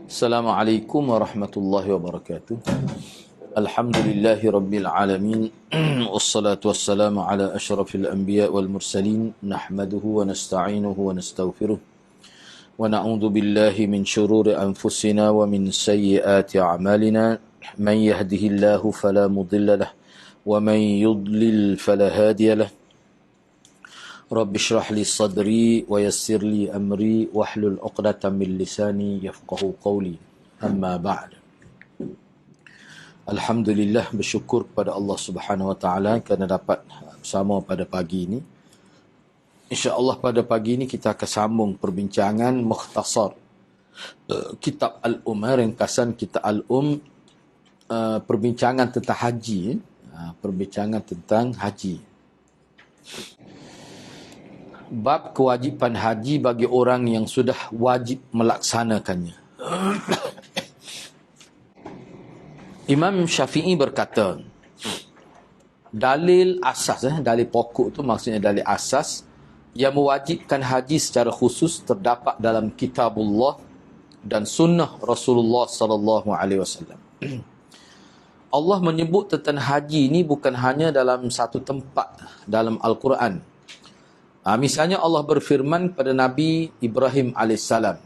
Assalamualaikum warahmatullahi wabarakatuh. Alhamdulillahi rabbil alamin. Wassalatu wassalamu ala asyrafil anbiya wal mursalin. Nahmaduhu wa nasta'inuhu wa nastaghfiruh. Wa na'udzu billahi min syururi anfusina wa min sayyiati a'malina. Man yahdihillahu fala mudilla lah wa man yudlil fala hadiya lah. Rabbi shrah li sadri wa yassir li amri wahlul 'uqdatam min lisani yafqahu qawli. Amma ba'd. Alhamdulillah, bersyukur kepada Allah Subhanahu wa taala kerana dapat bersama pada pagi ini. Insya-Allah pada pagi ini kita akan sambung perbincangan mukhtasar kitab Al-Um, ringkasan kitab Al-Um, perbincangan tentang haji, perbincangan tentang haji. Bab kewajipan haji bagi orang yang sudah wajib melaksanakannya. Imam Syafi'i berkata, dalil asas, dalil pokok tu maksudnya dalil asas yang mewajibkan haji secara khusus terdapat dalam kitabullah dan sunnah Rasulullah sallallahu alaihi wasallam. Allah menyebut tentang haji ini bukan hanya dalam satu tempat dalam Al-Quran. Misalnya Allah berfirman pada Nabi Ibrahim AS. Ini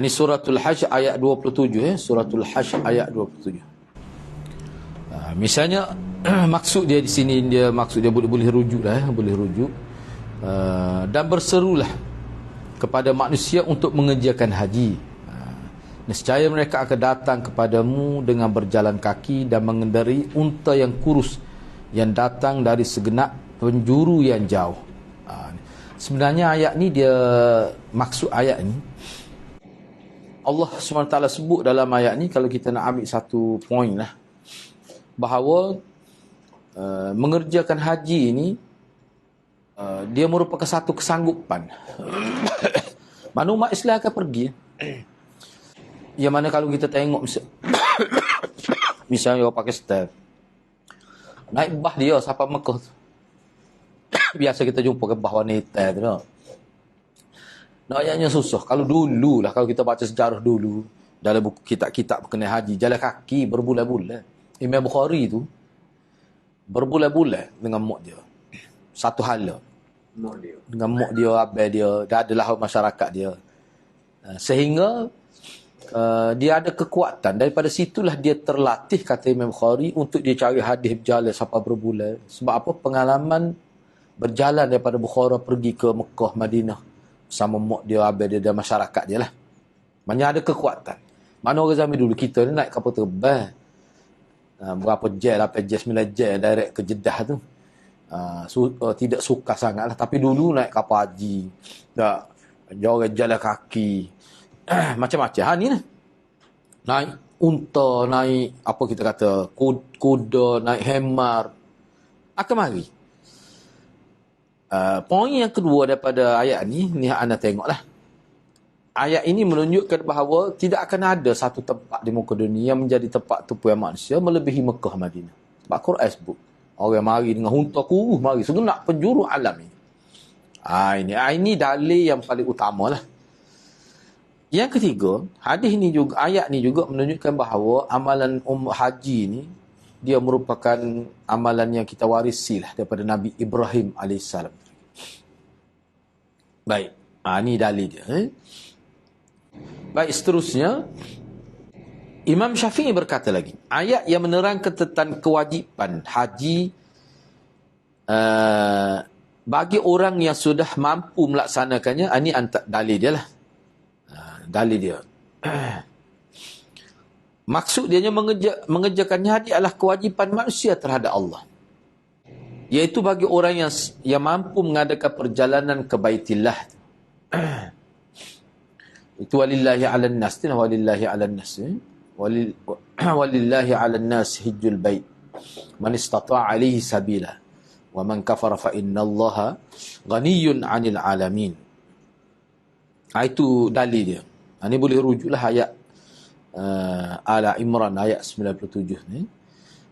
suratul Hajj ayat 27. Suratul Hajj ayat 27. Misalnya maksud dia di sini, maksud dia boleh rujuk lah, boleh rujuk. Dan berserulah kepada manusia untuk mengerjakan haji. Nescaya mereka akan datang kepadamu dengan berjalan kaki dan mengendarai unta yang kurus yang datang dari segenap penjuru yang jauh. Sebenarnya ayat ni dia, maksud ayat ni Allah SWT sebut dalam ayat ni, kalau kita nak ambil satu poin lah, bahawa mengerjakan haji ini dia merupakan satu kesanggupan. Mana umat Islam akan pergi. Yang mana kalau kita tengok misalnya orang Pakistan naik bah dia sampai Mekah, biasa kita jumpa kebah wanita tu tak? Naiknya susah. Kalau dulu lah, kalau kita baca sejarah dulu dalam buku kitab-kitab berkenaan haji, jalan kaki berbulan-bulan. Imam Bukhari tu berbulan-bulan dengan mak dia. Satu hala. Dengan mak dia, abang dia, dah adalah masyarakat dia. Sehingga dia ada kekuatan. Daripada situlah dia terlatih, kata Imam Bukhari, untuk dia cari hadis berjalan sampai berbulan. Sebab apa? Pengalaman berjalan daripada Bukhara pergi ke Mekah, Madinah sama mak dia, abang dia dan masyarakat dia lah. Banyak ada kekuatan. Mana orang zaman dulu, kita ni naik kapal terbang berapa jam, 8 jam, 9 jam direct ke Jeddah tu. Tidak suka sangat lah. Tapi dulu naik kapal haji, tak, orang jalan kaki, macam-macam. Ni lah, naik unta, naik apa kita kata, kuda, naik hemar, akan mari. Poin yang kedua daripada ayat ni anda tengoklah. Ayat ini menunjukkan bahawa tidak akan ada satu tempat di muka dunia yang menjadi tempat tumpuan manusia melebihi Mekah, Madinah. Sebab Quran sebut, orang mari dengan unta kurus, mari segenap penjuru alam ini. Ini dalil yang paling utama lah. Yang ketiga, hadis ni juga, ayat ni juga menunjukkan bahawa amalan haji ni dia merupakan amalan yang kita warisi lah daripada Nabi Ibrahim AS. Baik, ni dalil dia. Baik, seterusnya Imam Syafi'i berkata lagi, ayat yang menerangkan tentang kewajipan haji bagi orang yang sudah mampu melaksanakannya. Ini dalil dia lah. Dalil dia. Maksud dia mengerjakannya haji adalah kewajipan manusia terhadap Allah, iaitu bagi orang yang mampu mengadakan perjalanan ke Baitillah. Itu walillahi 'alan nas, walillahi 'alan nas, walillahi 'alan nas hajjul bait man istata'a 'alaihi sabila wa man kafara fa innallaha ghaniyyun 'anil 'alamin. Itu dalil dia. Ini boleh rujuklah ayat Ala Imran ayat 97 ni.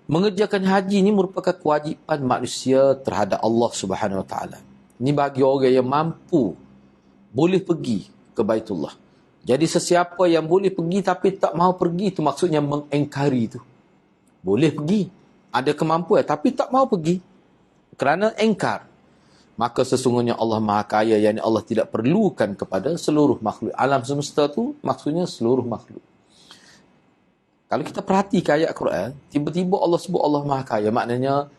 Mengerjakan haji ini merupakan kewajipan manusia terhadap Allah Subhanahu Wa Taala. Ini bagi orang yang mampu boleh pergi ke Baitullah. Jadi sesiapa yang boleh pergi tapi tak mau pergi, itu maksudnya mengingkari itu. Boleh pergi, ada kemampuan tapi tak mau pergi kerana engkar. Maka sesungguhnya Allah Maha Kaya, yang Allah tidak perlukan kepada seluruh makhluk. Alam semesta tu maksudnya seluruh makhluk. Kalau kita perhatikan ayat Quran, tiba-tiba Allah sebut Allah Maha Kaya, maknanya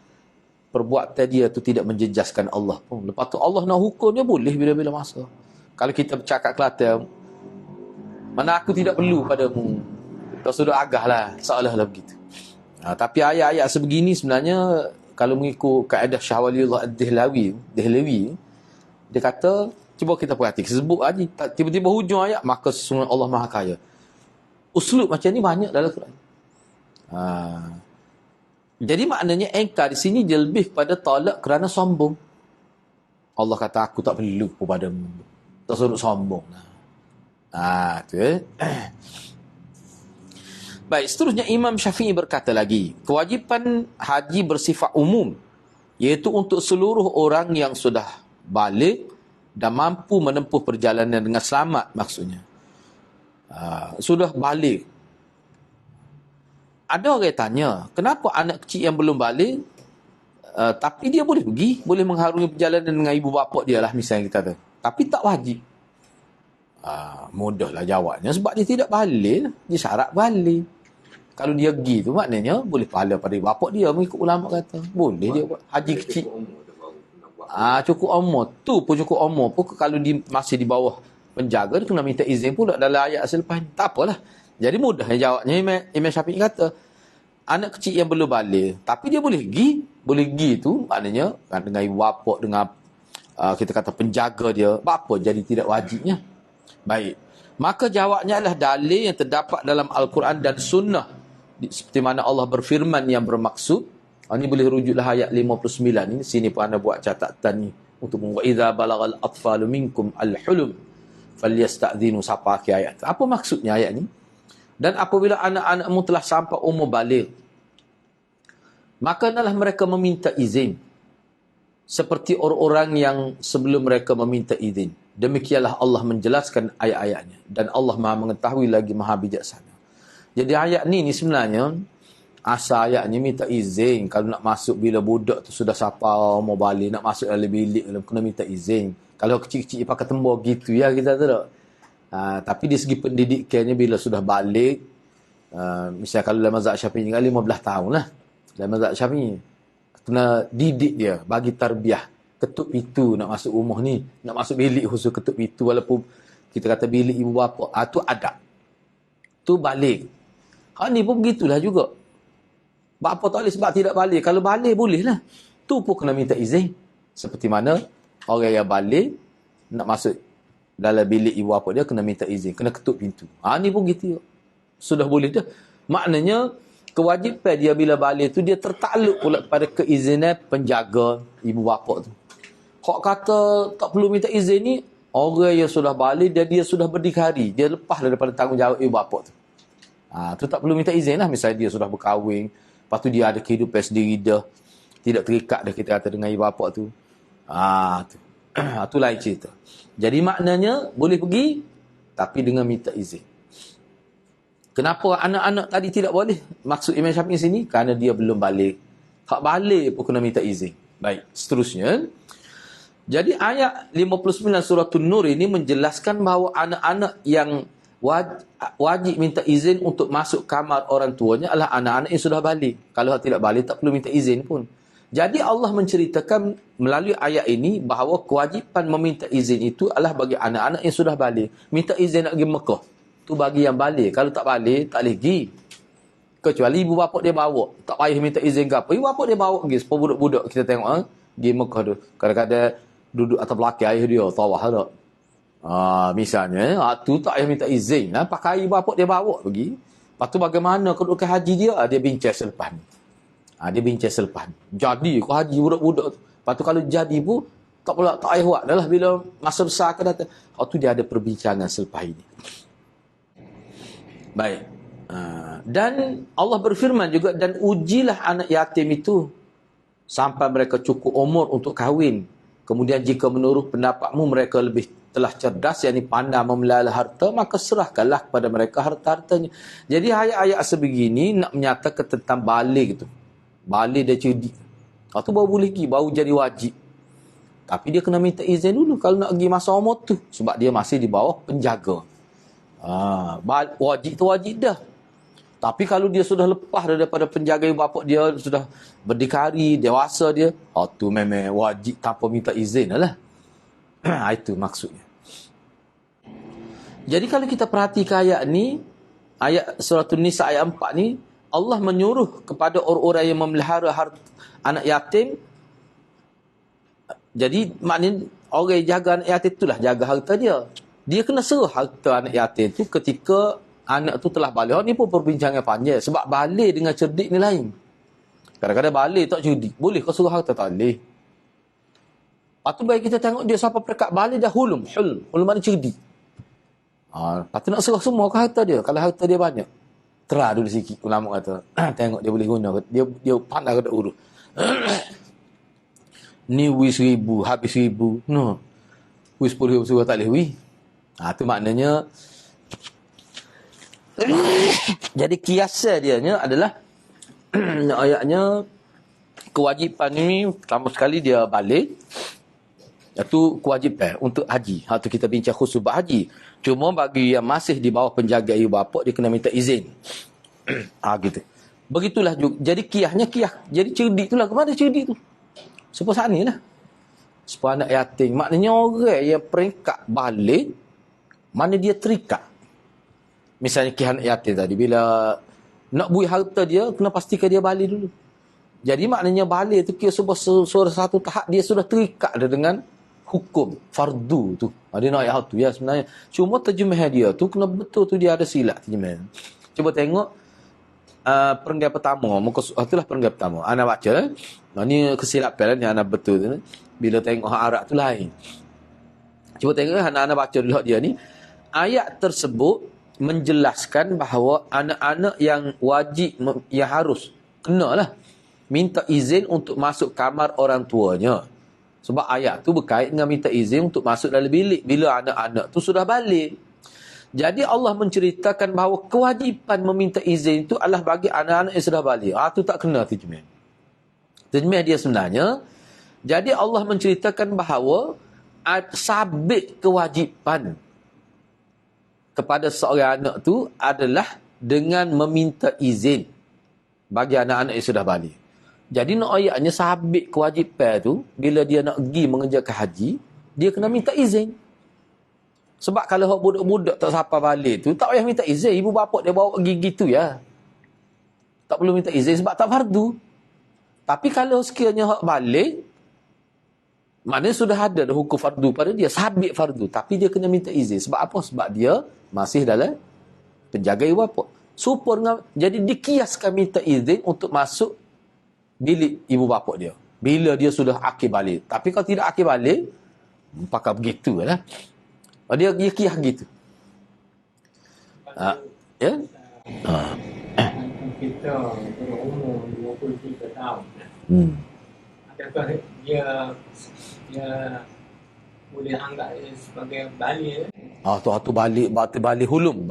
perbuatan dia tu tidak menjejaskan Allah pun. Lepas tu Allah nak hukum dia boleh bila-bila masa. Kalau kita bercakap Kelantan, mana aku tidak perlu padamu, kau sudah agah lah, seolah-olah begitu. Tapi ayat-ayat sebegini sebenarnya, kalau mengikut kaedah Syah Waliullah Ad-Dehlawi, dia kata, cuba kita perhati, sebut aja, tiba-tiba hujung ayat, maka sesungguhnya Allah Maha Kaya. Uslub macam ni banyak dalam Quran. Jadi maknanya engkar di sini dia lebih kepada tolak kerana sombong. Allah kata, aku tak perlu padamu, tak suruh sombong. Tu Baik, seterusnya Imam Syafi'i berkata lagi, kewajipan haji bersifat umum, iaitu untuk seluruh orang yang sudah balik dan mampu menempuh perjalanan dengan selamat, maksudnya. Sudah balik. Ada orang tanya, kenapa anak kecil yang belum balik, tapi dia boleh pergi, boleh mengharungi perjalanan dengan ibu bapa dia lah, misalnya kita kata, tapi tak wajib. Mudahlah jawabnya, sebab dia tidak balik, dia syarat balik. Kalau dia pergi tu maknanya boleh pahala pada bapak dia, mengikut ulama kata boleh dia buat haji kecil. Cukup umur tu pun cukup umur pun, kalau dia masih di bawah penjaga, dia kena minta izin pula dalam ayat selepas ni. Tak apalah, jadi mudah jawabnya. Imam Syafi'i kata anak kecil yang belum balik tapi dia boleh pergi tu maknanya dengan ibu bapa, dengan kita kata penjaga dia, apa jadi tidak wajibnya. Baik, maka jawabnya adalah dalil yang terdapat dalam Al-Quran dan Sunnah, seperti mana Allah berfirman yang bermaksud. Ini boleh rujuklah ayat 59 ini. Sini pun anda buat catatan ni untuk wa idza balagal atfalu minkum al-hulum falyasta'dhinu, sampai akhir ayat. Apa maksudnya ayat ni? Dan apabila anak-anakmu telah sampai umur baligh, maka hendaklah mereka meminta izin seperti orang-orang yang sebelum mereka meminta izin. Demikianlah Allah menjelaskan ayat-ayatnya, dan Allah Maha mengetahui lagi Maha bijaksana. Jadi ayat ni sebenarnya asal ayatnya minta izin. Kalau nak masuk, bila budak tu sudah sampai umur baligh, nak masuk dalam bilik, kena minta izin. Kalau kecil-kecil pakai tembok gitu ya, kita tak. Tapi di segi pendidikannya, bila sudah balik, misalnya kalau dalam mazhab Syafi'i 15 tahun lah, dalam mazhab Syafi'i kena didik dia, bagi tarbiyah. Ketuk pintu nak masuk rumah ni, nak masuk bilik khusus ketuk pintu, walaupun kita kata bilik ibu bapa, tu adab, tu balik. Ni pun begitulah juga. Bapa tak boleh sebab tidak balik. Kalau balik boleh lah, tu pun kena minta izin. Seperti mana orang yang balik nak masuk dalam bilik ibu bapa dia, kena minta izin, kena ketuk pintu. Ni pun gitu. Sudah boleh dah. Maknanya kewajipan dia bila balik tu, dia tertakluk pula pada keizinan penjaga ibu bapa tu. Hak kata tak perlu minta izin ni, orang yang sudah balik dan dia sudah berdikari, dia lepas daripada tanggungjawab ibu bapa tu. Tu tak perlu minta izin lah. Misalnya dia sudah berkahwin, lepas tu dia ada kehidupan sendiri dah, tidak terikat dah, kita kata, dengan ibu bapa tu. Tu lain cerita. Jadi maknanya boleh pergi tapi dengan minta izin. Kenapa anak-anak tadi tidak boleh? Maksud Imam Syafi'i sini kerana dia belum balik. Hak balik pun kena minta izin. Baik, seterusnya. Jadi ayat 59 surah An-Nur ini menjelaskan bahawa anak-anak yang wajib minta izin untuk masuk kamar orang tuanya adalah anak-anak yang sudah balik. Kalau tidak balik, tak perlu minta izin pun. Jadi Allah menceritakan melalui ayat ini bahawa kewajipan meminta izin itu adalah bagi anak-anak yang sudah balik. Minta izin nak pergi Mekah, tu bagi yang balik. Kalau tak balik, tak boleh pergi. Kecuali ibu bapa dia bawa, tak payah minta izin ke apa. Ibu bapa dia bawa pergi, sepuluh budak-budak kita tengok pergi Mekah tu. Kadang-kadang duduk atas belakang ayah dia, tawah tak. Misalnya, tu tak payah minta izin lah. Pakai ibu bapa dia bawa pergi. Lepas tu bagaimana kedudukan haji dia? Dia bincang selepas ni. Dia bincang selepas ni. Jadi kau haji budak-budak tu. Lepas tu kalau jadi pun, tak payah buat dah lah. Bila masa besar akan datang. Tu dia ada perbincangan selepas ini. Baik. Dan Allah berfirman juga, dan ujilah anak yatim itu sampai mereka cukup umur untuk kahwin, Kemudian jika menurut pendapatmu mereka lebih telah cerdas, yakni pandai memelihara harta, maka serahkanlah kepada mereka harta-hartanya. Jadi ayat-ayat sebegini nak menyatakan tentang balik itu. Balik dia cerdik. Lepas tu baru boleh pergi, baru jadi wajib. Tapi dia kena minta izin dulu kalau nak pergi masa umur tu. Sebab dia masih di bawah penjaga. Wajib tu wajib dah. Tapi kalau dia sudah lepas daripada penjaga ibu bapa dia, sudah berdikari, dewasa dia, tu memang wajib tanpa minta izin lah. Itu maksudnya. Jadi kalau kita perhatikan ayat ni, ayat surah An-Nisa ayat 4 ni, Allah menyuruh kepada orang-orang yang memelihara anak yatim. Jadi maknanya orang yang jaga anak yatim itulah jaga harta dia. Dia kena serah harta anak yatim tu ketika anak tu telah balik. Ni pun perbincangan panjang. Sebab balik dengan cerdik ni lain. Kadang-kadang balik tak cerdik. Boleh kau suruh harta? Tak boleh. Lepas tu baik kita tengok dia sampai perekat balik dah hulum. Hulum mana cerdik. Lepas tu nak serah semua ke harta dia. Kalau harta dia banyak. Terah dulu sikit. Ulama kata. Tengok dia boleh guna. Dia pandai ke tak urus. Ni wis 1,000. Habis 1,000. No. Wis 10,000 suruh tak boleh wis. Tu maknanya jadi kiasan dia adalah ayatnya kewajipan ni pertama sekali dia balik, iaitu kewajipan untuk haji. Tu kita bincang khusus bab haji. Cuma bagi yang masih di bawah penjaga ibu bapa dia kena minta izin. Gitu. Begitulah juga. Jadi kiahnya kiah. Jadi cerdik itulah. Kemana cerdik tu? Supaya sana lah. Supaya anak yatim. Maknanya orang yang peringkat balik, mana dia terikat. Misalnya kihan yatim tadi, bila nak bui harta dia, kena pastikan dia balik dulu. Jadi maknanya balik tu kira sebuah satu tahap dia sudah terikat dengan hukum fardu tu. Dia nak ayat tu ya sebenarnya. Cuma terjemah dia tu kena betul tu, dia ada silap terjemah. Cuba tengok perenggan pertama, muka itulah perenggan pertama. Ana baca ni kesilapan ni ana betul tu. Bila tengok Arab tu lain. Cuba tengok ana baca dulu dia ni. Ayat tersebut menjelaskan bahawa anak-anak yang wajib, yang harus kenalah minta izin untuk masuk kamar orang tuanya. Sebab ayat tu berkait dengan minta izin untuk masuk dalam bilik bila anak-anak tu sudah balik. Jadi Allah menceritakan bahawa kewajipan meminta izin itu adalah bagi anak-anak yang sudah balik. Tu tak kena terjemah. Terjemah dia sebenarnya, jadi Allah menceritakan bahawa sabit kewajipan kepada seorang anak tu adalah dengan meminta izin bagi anak-anak yang sudah balik. Jadi nak ayatnya sabit kewajipan tu, bila dia nak pergi mengerjakan haji, dia kena minta izin. Sebab kalau budak-budak tak sampai balik tu, tak payah minta izin. Ibu bapa dia bawa pergi gitu ya. Tak perlu minta izin sebab tak fardu. Tapi kalau sekiranya hak balik, maknanya sudah ada dah hukum fardu pada dia, sabit fardu, tapi dia kena minta izin. Sebab apa? Sebab dia masih dalam penjaga ibu bapa. Jadi dikiaskan minta izin untuk masuk bilik ibu bapa dia bila dia sudah akhir balik. Tapi kalau tidak akhir balik, pakai begitu lah. Dia kias gitu. Ya? Kita berumur 23 tahun. Adakah dia boleh anggap sebagai balik? Tu balik hulum.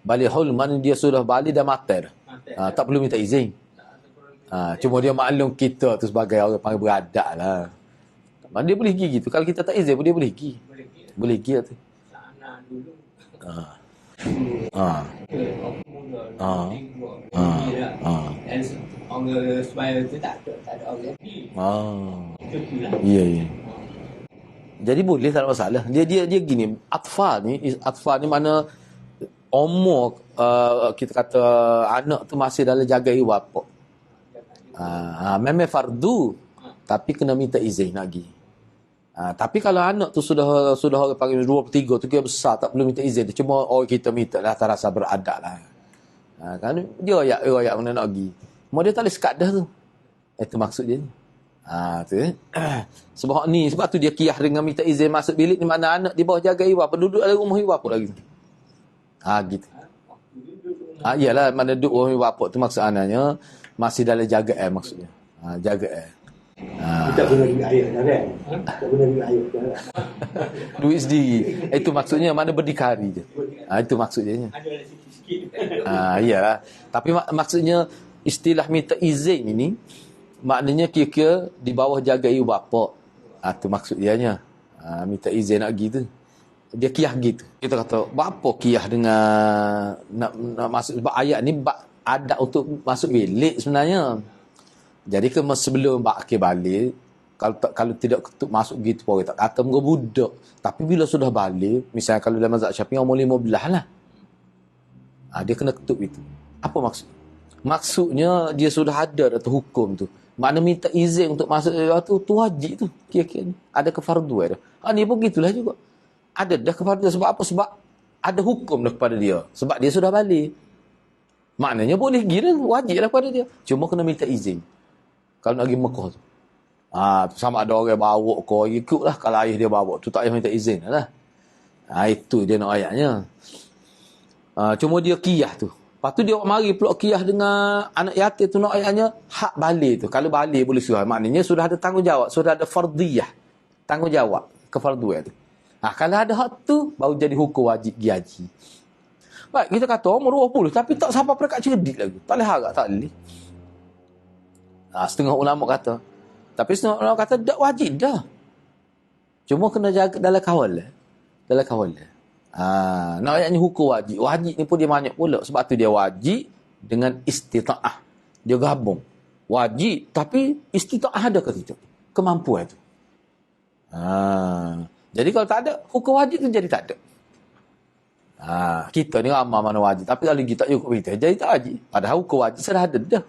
Balik hulum mana dia sudah balik dah mater. Tak perlu minta izin. Cuma dia maklum kita tu sebagai orang panggil beradak lah. Dia boleh pergi gitu. Kalau kita tak izin pun dia boleh pergi. Boleh pergi tu. Sana dulu. Orang supaya tu tak ada orang pergi. Ya. Jadi boleh, tak ada masalah. Dia gini, atfal ni mana umur kita kata anak tu masih dalam jaga ibu bapa. Memang fardu, tapi kena minta izin lagi. Tapi kalau anak tu sudah orang panggil 23 tu kira besar, tak perlu minta izin. Cuma orang kita minta lah, tak rasa beradab lah. Kan dia ayat mana nak pergi. Mau dia tak boleh sekat dah tu. Itu maksud dia ni. Tu sebab tu dia kiyah dengan minta izin masuk bilik ni, mana anak di bawah jaga ibu bapa, duduk dalam rumah ibu bapa lagi. Gitu. Iyalah, mana duduk rumah ibu bapa tu maksud anaknya masih dalam jagaan maksudnya. Jagaan. Kita guna duit ayah dah kan? Kita guna duit ayah dah kan? Duit sendiri. Itu maksudnya mana berdikari je. Itu maksudnya. Ada sikit-sikit. Iyalah. Tapi maksudnya istilah minta izin ini maknanya kira-kira di bawah jaga ibu bapa. Itu maksud dianya. Minta izin nak gitu. Dia kiyah gitu. Kita kata, apa kiyah dengan nak masuk, sebab ayat ni ada untuk masuk bilik sebenarnya. Jadi sebelum bak balik, kalau tidak ketuk masuk gitu pun tak kata muka budak. Tapi bila sudah balik, misalnya kalau dalam mazhab Syafi'i umur 15 lah. Dia kena ketuk itu. Apa maksud? Maksudnya dia sudah ada atau hukum tu. Makna minta izin untuk masuk tu wajib tu. Kira-kira ada kefarduan dah. Ni pun gitulah juga. Ada dah kefarduan. Sebab apa? Sebab ada hukum dah kepada dia. Sebab dia sudah balik. Maknanya boleh gila, wajib lah kepada dia. Cuma kena minta izin. Kalau nak pergi Mekah tu. Sama ada orang bawa kau, ikutlah kalau ayah dia bawa. Tu tak payah minta izin lah. Itu dia nak ayatnya. Cuma dia kiyah tu. Lepas tu dia mari pula kiyah dengan anak yatim tu nak ayatnya hak balik tu. Kalau balik boleh suruh. Maknanya sudah ada tanggungjawab. Sudah ada fardiyah. Tanggungjawab. Kefarduan tu. Kalau ada hak tu, baru jadi hukum wajib pergi haji. Baik, kita kata umur 20. Tapi tak sampai perekat cerdik lagi. Tak boleh harap, tak boleh. Setengah ulama kata. Tapi setengah ulama kata, tak wajib dah. Cuma kena jaga dalam kawal. Dalam kawal. Nak ayatnya hukum wajib. Wajib ni pun dia banyak pula. Sebab tu dia wajib dengan istita'ah. Dia gabung. Wajib, tapi istita'ah ada ke tidak? Kemampuan tu. Jadi kalau tak ada, hukum wajib tu jadi tak ada. Kita ni ramai mana wajib. Tapi kalau kita cukup kita, jadi tak wajib. Padahal hukum wajib sudah ada dah.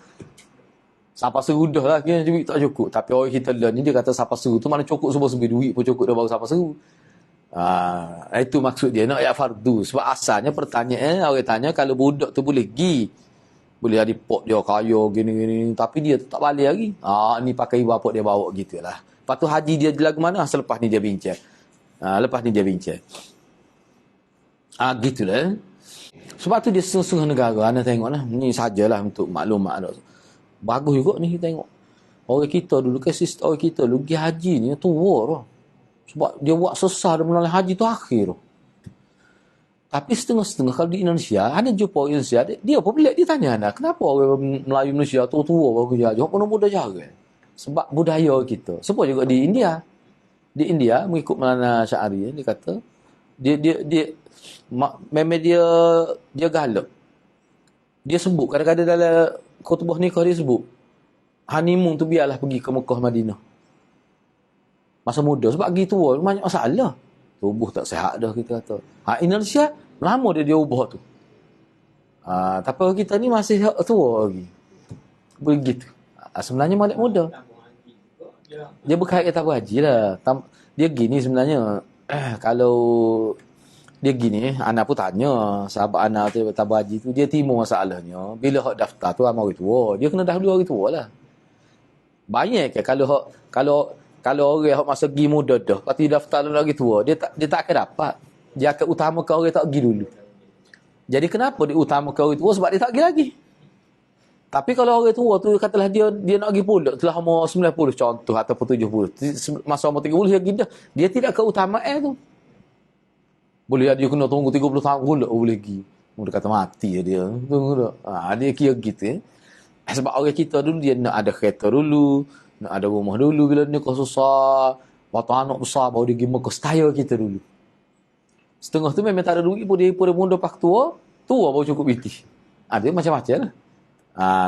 Siapa seru dah lah, kira duit tak cukup. Tapi orang kita learn ni, dia kata siapa seru tu mana cukup semua duit pun cukup dah baru siapa seru. Itu maksud dia, nak ayat fardu. Sebab asalnya pertanyaan, orang tanya kalau budak tu boleh pergi. Boleh ada pok dia kaya, gini-gini. Tapi dia tu tak balik lagi. Ni pakai ibu bapak dia bawa gitulah. Lepas tu haji dia lagu mana? Selepas ni dia bincang. Lepas ni dia bincang. Gitulah. Sebab tu dia sungguh-sungguh negara. Anda tengok lah. Ni sajalah untuk maklumat. Bagus juga ni kita tengok. Orang kita dulu ke sistem orang kita dulu pergi haji ni tua lah. Sebab dia buat sesah dan melalui haji tu akhir. Tapi setengah-setengah kalau di Indonesia, ada jumpa orang Indonesia, dia pun pelik, dia tanya anda, kenapa orang Melayu Malaysia tua-tua baru kerja haji? Orang muda jaga. Sebab budaya kita. Sebab juga di India. Di India, mengikut Maulana Syari, dia kata, memang dia galak. Dia sebut, kadang-kadang dalam khutbah nikah dia sebut, honeymoon tu biarlah pergi ke Mekah Madinah. Masa muda. Sebab pergi tua, banyak masalah. Tubuh tak sihat dah, kita kata. Indonesia, lama dia ubah tu. Tapi kita ni masih tua lagi. Begitu. Sebenarnya malik muda. Dia berkait kata haji lah. Dia gini sebenarnya. Kalau dia gini, anak pun tanya, sahabat anak tu tabah haji tu, dia timur masalahnya. Bila hak daftar tu ramai orang tua, dia kena dahulu orang tua lah. Banyak ke kalau orang hak masa pergi muda dah, lepas tu daftar dalam orang tua, dia tak akan dapat. Dia akan utamakan orang tak pergi dulu. Jadi kenapa dia utamakan orang tua? Sebab dia tak pergi lagi. Tapi kalau orang tua tu katalah dia nak pergi pula telah umur 90 contoh ataupun 70. Masa umur 30 dia pergi dah. Dia tidak keutamaan tu. Boleh dia kena tunggu 30 tahun pula boleh pergi. Dia kata mati dia. Tunggu dah. Dia kira gitu. Sebab orang kita dulu dia nak ada kereta dulu, nak ada rumah dulu bila nikah susah. Waktu anak besar baru dia pergi Mekah style kita dulu. Setengah tu memang tak ada duit pun dia muda pak tua baru cukup biti. Dia macam-macam lah.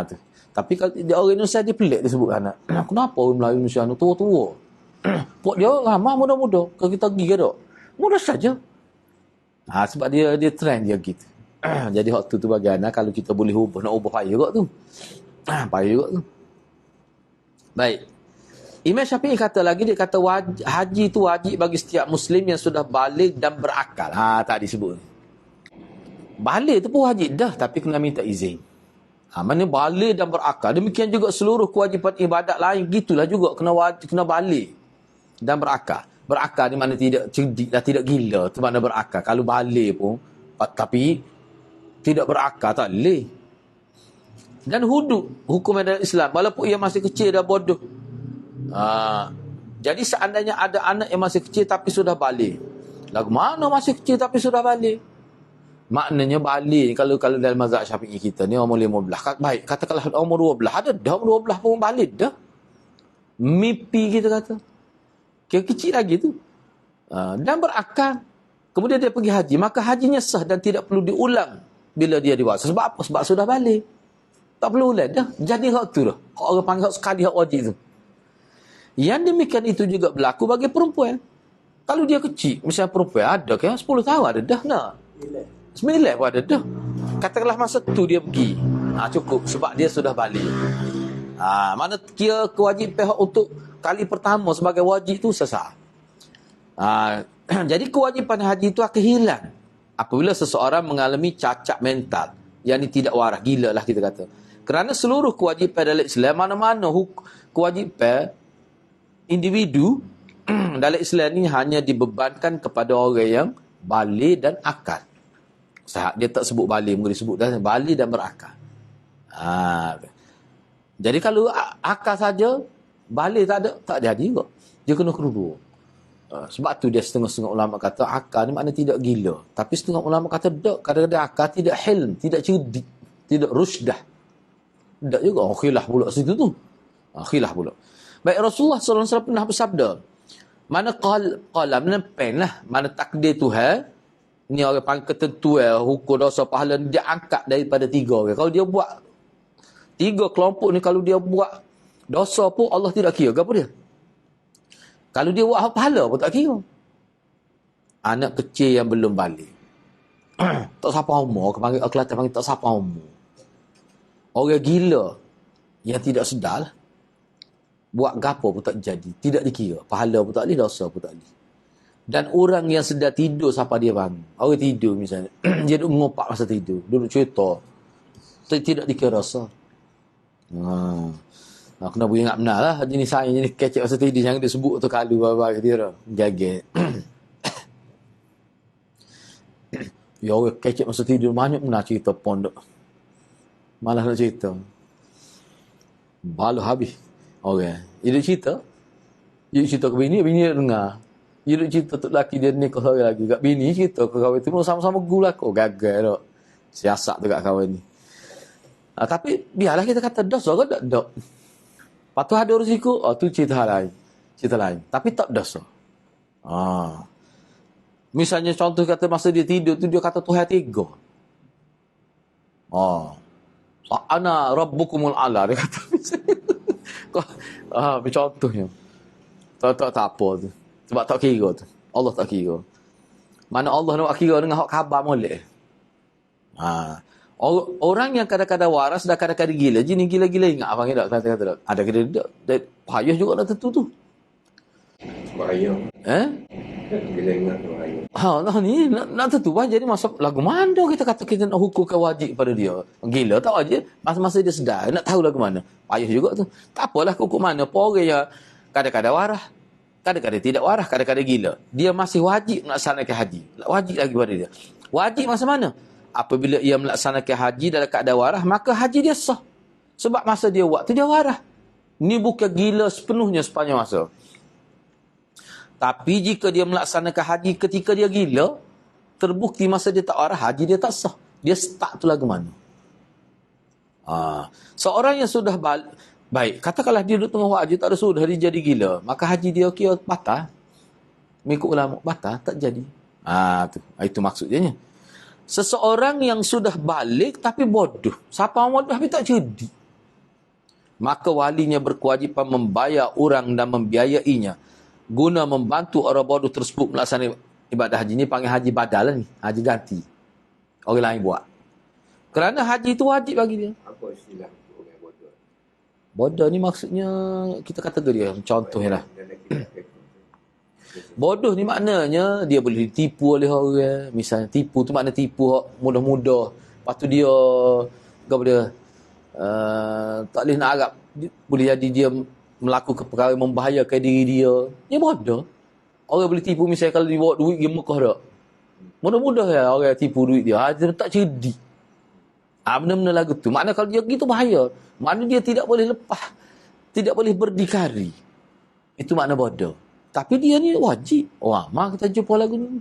Tu. Tapi kalau dia orang Indonesia dia pelik dia sebut anak. Kenapa orang Melayu Indonesia ni tua-tua? Pok dia ramai muda-muda. Kalau kita pergi ke tak? Muda saja. Sebab dia trend dia gitu. Jadi waktu tu bagi anak kalau kita boleh ubah, nak ubah payah juga tu. Payah juga tu. Baik. Imam Syafi'i kata lagi, dia kata haji tu wajib bagi setiap Muslim yang sudah balik dan berakal. Tak disebut. Balik tu pun wajib dah, tapi kena minta izin. Mana balik dan berakal. Demikian juga seluruh kewajipan ibadat lain, gitulah juga kena balik dan berakal. Berakal di mana tidak cerdik dan tidak gila, tu makna berakal. Kalau balik pun, tapi tidak berakal, tak boleh. Dan hukum dalam Islam, walaupun ia masih kecil dan bodoh, Jadi seandainya ada anak yang masih kecil tapi sudah balik. Lagu mana masih kecil tapi sudah balik? Maknanya balik kalau dalam mazhab Syafi'i kita ni umur 15. Baik, katakanlah umur 12. Ada dah umur 12 pun balik dah. Mimpi kita kata. Kecil lagi tu. Dan berakal. Kemudian dia pergi haji. Maka hajinya sah dan tidak perlu diulang bila dia dewasa. Sebab apa? Sebab sudah balik. Tak perlu ulang dah. Jadi hak tu dah. Hak orang panggil hak sekali hak wajib tu. Yang demikian itu juga berlaku bagi perempuan. Kalau dia kecil, misalnya perempuan ada kan 10 tahun ada dah nak. 9 pun ada dah. Katakanlah masa tu dia pergi. Cukup sebab dia sudah balik. Mana kira kewajipan untuk kali pertama sebagai wajib tu sesat. Jadi kewajipan haji itu akan hilang apabila seseorang mengalami cacat mental, yang ini tidak waras, gila lah kita kata. Kerana seluruh kewajipan dalam Islam, mana-mana kewajipan individu dalam Islam ni hanya dibebankan kepada orang yang balik dan akal. Dia tak sebut balik, mungkin disebut balik dan berakal. Jadi kalau akal saja, balik tak jadi juga. Dia kena kedua. Sebab tu dia setengah-setengah ulama kata akal ni makna tidak gila. Tapi setengah ulama kata tak, kadang-kadang akal tidak hilm, tidak cerdik, tidak rusdah. Tak juga. Khilaf pula situ tu. Khilaf pula. Baik, Rasulullah SAW pernah bersabda, mana qalam, mana pen lah, mana takdir Tuhan, ni orang panggil ketentuan hukum dosa pahala, dia angkat daripada 3 orang. Kalau dia buat 3 kelompok ni, kalau dia buat dosa pun Allah tidak kira. Apa dia? Kalau dia buat pahala pun tak kira. Anak kecil yang belum balik. Tak siapa umur. Kelantan panggil tak siapa umur. Orang gila yang tidak sedar lah. Buat gapo pun tak jadi. Tidak dikira. Pahala pun tak boleh, dosa pun tak boleh. Dan orang yang sedar tidur siapa dia bangun. Orang tidur misalnya. Dia duduk mengopak masa tidur. Duduk cerita. Tidak dikira dosa. Kena beringat benar lah. Jenis saya, jenis kecek masa tidur yang dia sebut tu kalu apa-apa dia gagal. Ya orang kecek masa tidur banyak nak cerita pondok. Malah nak cerita. Balu habis. Orang. Dia cerita. Dia cerita ke bini dia dengar. Dia cerita tu lelaki dia nikah seorang lagi. Kat bini cerita ke kawan tu sama-sama gula kau gagal tak. Siasat tu kat kawan ni. Tapi biarlah kita kata dosa ke tak dok. Patuh ada risiko, tu cerita lain. Cerita lain. Tapi tak dosa. Misalnya contoh kata masa dia tidur tu dia kata Tuhan 3. Ana rabbukumul ala dia kata misalnya. Contohnya. Tak apa tu. Sebab tak kira tu. Allah tak kira. Mana Allah nak kira dengan hak khabar molek. Orang yang kadang-kadang waras dan kadang-kadang gila. Jenis gila-gila ingat abang tak? Kata-kata tak? Ada kena tak? Payah juga nak tentu tu. Payah. Gila ingat tu payah. Ni nak tentu bah. Jadi masa lagu mana kita kata kita nak hukumkan wajib pada dia. Gila tak wajib. Masa-masa dia sedar. Nak tahu lagu mana. Payah juga tu. Tak apalah hukum mana. Orang yang kadang-kadang waras. Kadang-kadang tidak waras. Kadang-kadang gila. Dia masih wajib melaksanakan haji. Wajib lagi pada dia. Wajib masa mana? Apabila ia melaksanakan haji dalam keadaan waras, maka haji dia sah. Sebab masa dia buat tu dia waras. Ni bukan gila sepenuhnya sepanjang masa. Tapi jika dia melaksanakan haji ketika dia gila, terbukti masa dia tak waras, haji dia tak sah. Dia start tu lagu mana? Seorang yang sudah baik, katakanlah dia duduk tengah haji, tak ada sudah dia jadi gila, maka haji dia kira batal. Mengikut ulama, batal, tak jadi. Itu maksudnya. Seseorang yang sudah balik tapi bodoh. Siapa bodoh tapi tak cerdik. Maka walinya berkewajipan membayar orang dan membiayainya guna membantu orang bodoh tersebut melaksanakan ibadah haji. Ini panggil haji badal ni. Haji ganti. Orang lain buat. Kerana haji itu wajib bagi dia. Apa istilah orang bodoh? Bodoh ni maksudnya kita kategori dia. Contohnya lah. Bodoh ni maknanya dia boleh ditipu oleh orang. Misalnya tipu tu makna tipu mudah-mudah. Lepas tu dia tak boleh nak harap. Boleh jadi dia melakukan perkara yang membahayakan diri dia. Dia bodoh. Orang boleh tipu misalnya kalau dia bawa duit dia Mekah tak. Mudah-mudah ya orang tipu duit dia. Dia tak cerdik. Benda-benda lagu tu. Makna kalau dia gitu bahaya. Makna dia tidak boleh lepas. Tidak boleh berdikari. Itu makna bodoh. Tapi dia ni wajib. Mari kita jumpa lagu ni.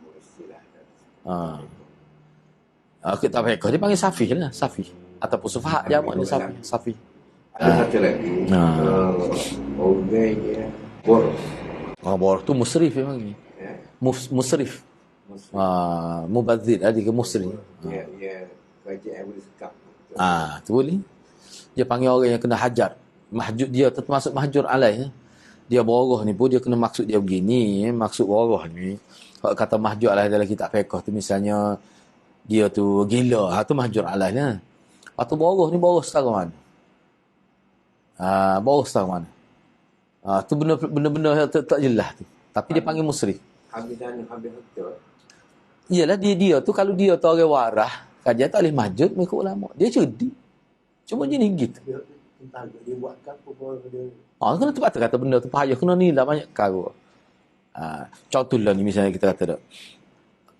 Kita fiqh dia panggil safih lah. Safih. Ataupun sufaha jamak ni safih. Safih. Ada satu lagi. Orang yang boros. Boros tu musrif dia panggil. Musrif. Mubadzir ada ke musrif. Ya, kerajaan boleh sekap. Tu boleh. Dia panggil orang yang kena hajar. Mahjur dia termasuk mahjur alaih. Dia boros ni pun dia kena maksud dia begini. Maksud boros ni. Kalau kata mahjur alaih dalam kitab fiqh tu misalnya dia tu gila. Tu mahjur alaih lah. Atau boros ni boros setara mana? Boros setara mana? Tu benda-benda tak jelas tu. Tapi dia panggil musrif. Habis dana, habis harta. Iyalah dia tu kalau dia tu orang warah, kajian tak boleh mahjud mengikut ulama. Dia cerdik. Cuma jenis gitu. Dia buatkan apa dia. Kena tempat kata benda tu payah kena nilai banyak perkara. Contohlah ni misalnya kita kata tak.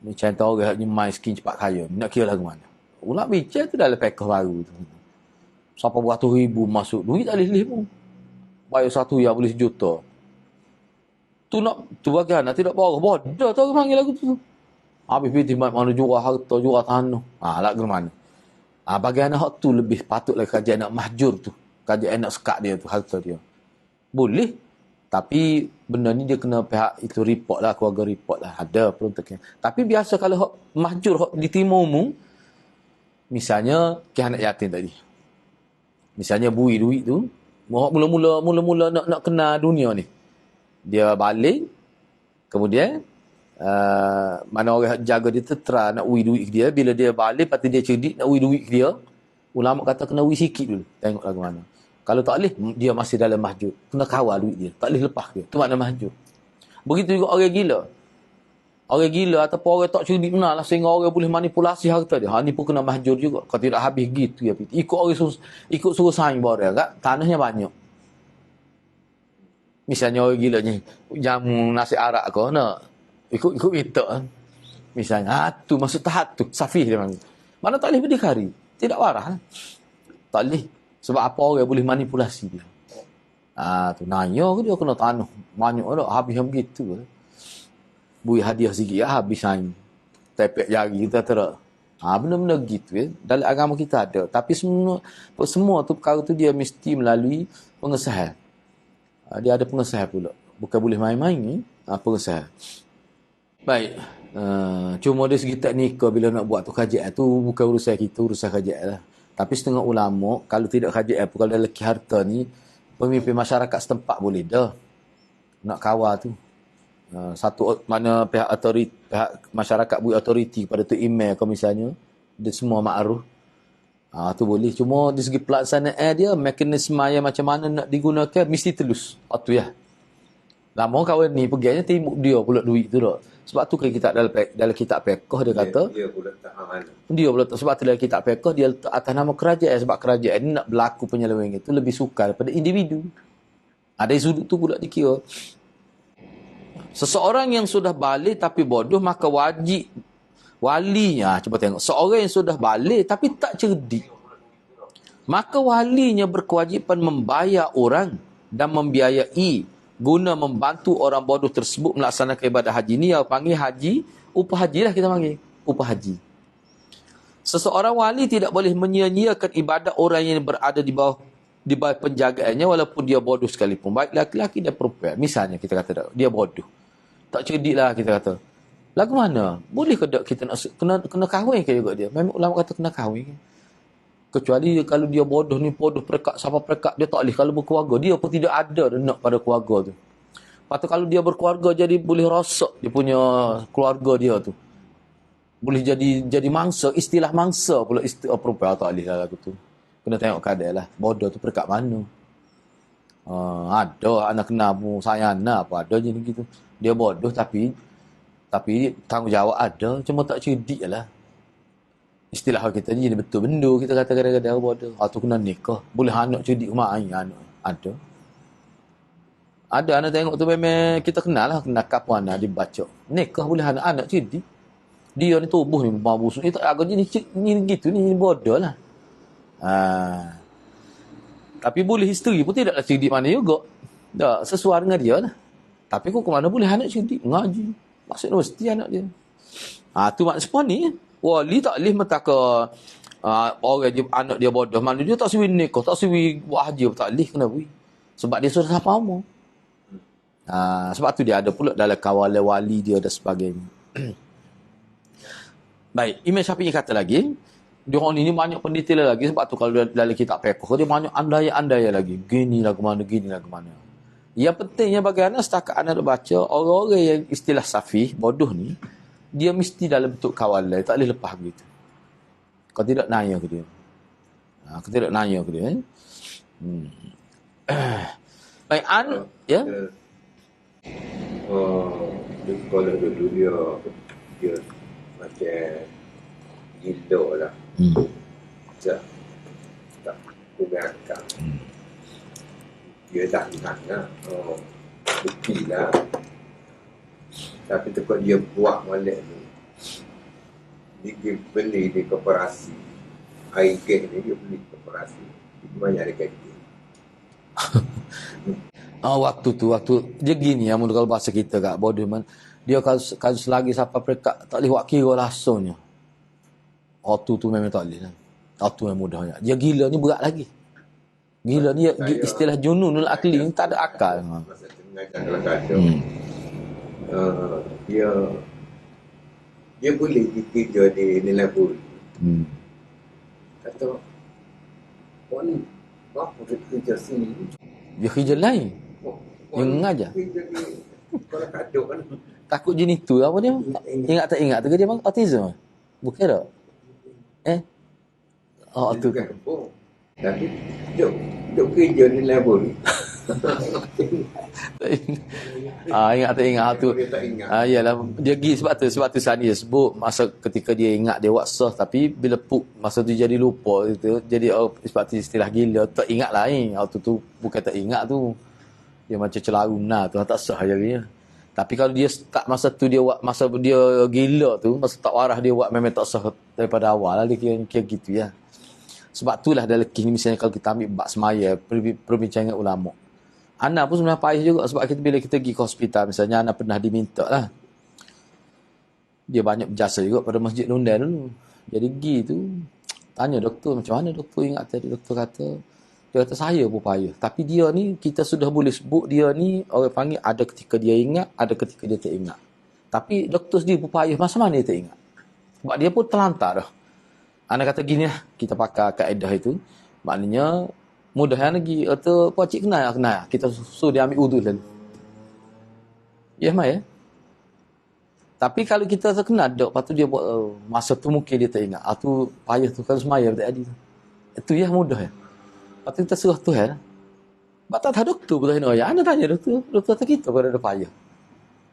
Macam tu orang ni main skin cepat kaya. Nak kira lagu mana? Ulama bicara tu dalam package baru tu. Siapa buat 1,000 masuk duit tak boleh pun. Bayar 1 yang boleh 1 juta. Tu bagaimana tidak boros. Bodoh tu orang panggil lagu tu. Habis pergi mana jual harta, jual tanah. Lagu mana? Bagaimana hak tu lebih patutlah kajian nak mahjur tu. Kajian nak sekat dia tu, harta dia. Boleh. Tapi benda ni dia kena pihak itu report lah, keluarga report lah. Ada peruntuknya. Tapi biasa kalau hak mahjur, hak diterima umum, misalnya anak yatim tadi. Misalnya bui duit tu, mula-mula nak kenal dunia ni. Dia balik, kemudian mana orang jaga dia tertera nak ui duit ke dia. Bila dia balik, lepas tu dia cerdik nak ui duit ke dia. Ulama kata kena ui sikit dulu. Tengok lagu mana. Kalau tak boleh, dia masih dalam mahjud. Kena kawal duit dia. Tak boleh lepas dia. Itu makna mahjud. Begitu juga orang gila. Orang gila ataupun orang tak cerdik benar lah. Sehingga orang boleh manipulasi harta dia. Ni pun kena mahjud juga. Kalau tidak habis gitu ya. Ikut orang ikut suruh saing bawa dia. Tanahnya banyak. Misalnya orang gila ni. Jamu nasi arak kau nak. Ikut minta. Misalnya. Tu maksud tahap tu. Safih dia panggil. Mana tak boleh berdikari. Tidak warah. Tak boleh. Sebab apa orang boleh manipulasi dia. Tu nanya ke dia kena tanah. Banyak dah. Habis yang begitu. Bui hadiah sikit habis saing. Tepek jari kita terak. Benda-benda gitu ya. Dalam agama kita ada. Tapi semua tu perkara tu dia mesti melalui pengesahan. Dia ada pengesahan pula. Bukan boleh main-main ni. Pengesahan. Baik. Cuma dari segi teknikal bila nak buat tu kajian tu bukan urusan kita, urusan kajian lah. Tapi setengah ulama kalau tidak kajian pun kalau lelaki harta ni pemimpin masyarakat setempat boleh dah nak kawal tu. Satu mana pihak masyarakat beri autoriti kepada tu email kalau misalnya dia semua makruf. Tu boleh. Cuma dari segi pelaksanaan dia mekanisme yang macam mana nak digunakan mesti telus. Tu ya. Lama kawan ni perginya timuk dia pula duit tu dah. Sebab tu kita dalam kitab fiqh dia kata dia pula tak aman. Dia pula sebab tu dalam kitab fiqh dia letak atas nama kerajaan sebab kerajaan ni nak berlaku penyeleweng itu lebih sukar daripada individu. Ada sudut tu pula dikira. Seseorang yang sudah balik tapi bodoh maka wajib walinya cuba tengok seorang yang sudah balik tapi tak cerdik maka walinya berkewajipan membayar orang dan membiayai guna membantu orang bodoh tersebut melaksanakan ibadah haji ni yang panggil haji upah haji lah kita panggil upah haji. Seseorang wali tidak boleh menyia-nyiakan ibadah orang yang berada di bawah penjagaannya walaupun dia bodoh sekalipun baik lelaki dan perempuan. Misalnya kita kata dia bodoh tak cerdik lah kita kata lagu mana boleh ke tak kita nak kena kahwin ke juga dia. Memang ulama kata kena kahwin kecuali kalau dia bodoh ni bodoh perekat siapa perekat dia tak boleh kalau berkeluarga dia pun tidak ada nak pada keluarga tu. Lepas tu kalau dia berkeluarga jadi boleh rosak dia punya keluarga dia tu boleh jadi mangsa istilah mangsa pula istilah perempuan tak boleh lah lagu tu. Kena tengok keadaan lah bodoh tu perekat mana. Ada anak kena pun sayang apa ada je gitu dia bodoh tapi tanggungjawab ada cuma tak cerdik lah. Istilah kita ni jadi betul benda kita kata kadang-kadang bodoh. Tu kena nikah. Boleh anak cerdik main anak. Ada. Ada anak tengok tu memang kita kenal lah kena kapuan lah dibaca. Nikah boleh anak cerdik. Dia ni tubuh ni busuk. Ni tak agak ni gitu ni bodoh lah. Tapi boleh history pun tidaklah cerdik mana juga. Tak sesuai dengan dia lah. Tapi kok ke mana boleh anak cerdik? Ngaji. Masuk universiti anak dia. Tu maksud ni. Wali tak boleh mentaka orang dia, anak dia bodoh. Mana dia tak siwi nikah, tak siwi buat haji. Tak boleh kena beri. Sebab dia sudah sampai umur. Sebab tu dia ada pula dalam kawalan wali dia dan sebagainya. Baik, Imam Syafi'i kata lagi, dia orang ni banyak pendetail lagi. Sebab tu kalau dalam kitab fiqh dia banyak andai-andai lagi. Gini lah ke mana, gini lah ke mana. Yang pentingnya bagi anak, setakat anak nak baca, orang-orang yang istilah safih, bodoh ni, dia mesti dalam bentuk kawalan. Tak boleh lepas begitu. Kau tidak nanya ke dia. Kau tidak nanya ke dia. Baik, ya? Dia sekolah dulu dia macam gila lah. Tak punya akal. Dia tak ingat lah. Bukti lah. Tapi tekut dia buat molek ni. Dia beli di koperasi. Air gas ni dia beli di koperasi. Banyak dia kata. Waktu dia gini ya, kalau bahasa kita kat bodoh man. Dia kalau selagi sampai perekat tak boleh buat kira langsungnya. Waktu tu memang tak boleh lah. Waktu yang mudahnya. Dia gila ni berat lagi. Gila ni istilah jununul akli ni tak ada akal. Masa tu mengajar kata dia boleh kerja di nilai pun. Kata orang ni apa dia kerja sini? Dia kerja lain. Dia mengajar. Kalau kaduk kan. Takut jenis tu apa dia? Ingat tak ingat tu ke dia autism? Bukan tak? Tu. Tapi duk kerja ni level. Ingat tak ingat tu. Tak ingat. Yalah dia pergi sebab tu Sani dia sebut masa ketika dia ingat dia buat sah, tapi bila masa tu jadi lupa gitu. Jadi sebab tu istilah gila tak ingat lain. Tu bukan tak ingat tu. Dia macam celaruna tu tak sah jadinya. Tapi kalau dia start masa tu dia buat masa dia gila tu, masa tak waras dia buat memang tak sah daripada awal lah, dia kira gitu ya. Sebab itulah dalam king misalnya kalau kita ambil bab semaya, perbincangan ulama. Ana pun sebenarnya payah juga sebab bila kita pergi ke hospital misalnya, Ana pernah diminta lah. Dia banyak berjasa juga pada Masjid Lundan dulu. Jadi pergi tu tanya doktor macam mana doktor ingat tadi, doktor kata dia kata saya pun payah. Tapi dia ni kita sudah boleh sebut dia ni orang panggil ada ketika dia ingat, ada ketika dia tak ingat. Tapi doktor sendiri pun payah masa mana dia tak ingat. Sebab dia pun terlantar dah. Ana kata gini lah, kita pakai kaedah itu. Maknanya, mudah lagi. Atau pakcik kenal. Kita suruh dia ambil wudu dulu. Ya, Mai ya? Tapi kalau kita terkenal, lepas tu dia buat, masa tu mungkin dia tak ingat. Tu payah tu, kalau semaya tak ada. Itu ya mudah ya. Lepas tu kita suruh Tuhan. Sebab tak tahu doktor pun tanya. Ya, Ana tanya doktor kata kita pun ada payah.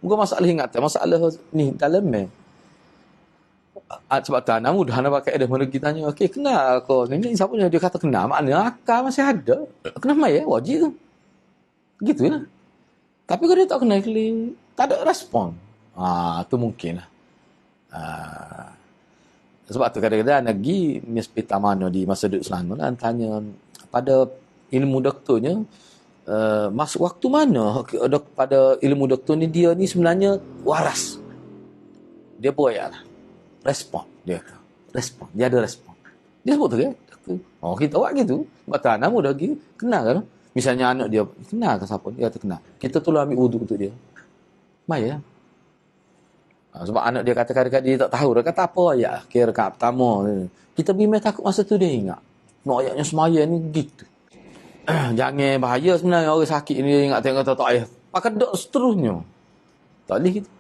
Bukan masalah ingatan, masalah ni dalam sebab tu anak mudah nak pakai dah mana kita tanya okey kenal kau ni siapa dia kata kenal maknanya akal masih ada kenapa ya wajib tu gitulah. Tapi kalau dia tak kenal kali tak ada respon tu mungkin lah. Sebab tu kadang-kadang anak pergi hospital mana di masa duduk Selangor tanya pada ilmu doktornya masuk waktu mana pada ilmu doktor ni dia ni sebenarnya waras dia boyak lah respon dia ada respon dia sebut tu kan kita buat gitu sebab tak anak muda lagi kenal kan misalnya anak dia kenal ke siapa dia kata kenal kita tolong ambil wudu untuk dia maya sebab anak dia kata kadang-kadang dia tak tahu dia kata apa ayat kira rakaat pertama kita bimbang takut masa tu dia ingat ayatnya semaya ni gitu jangan bahaya sebenarnya orang sakit ni dia ingat tengok tak ayat pakai dok seterusnya tak boleh gitu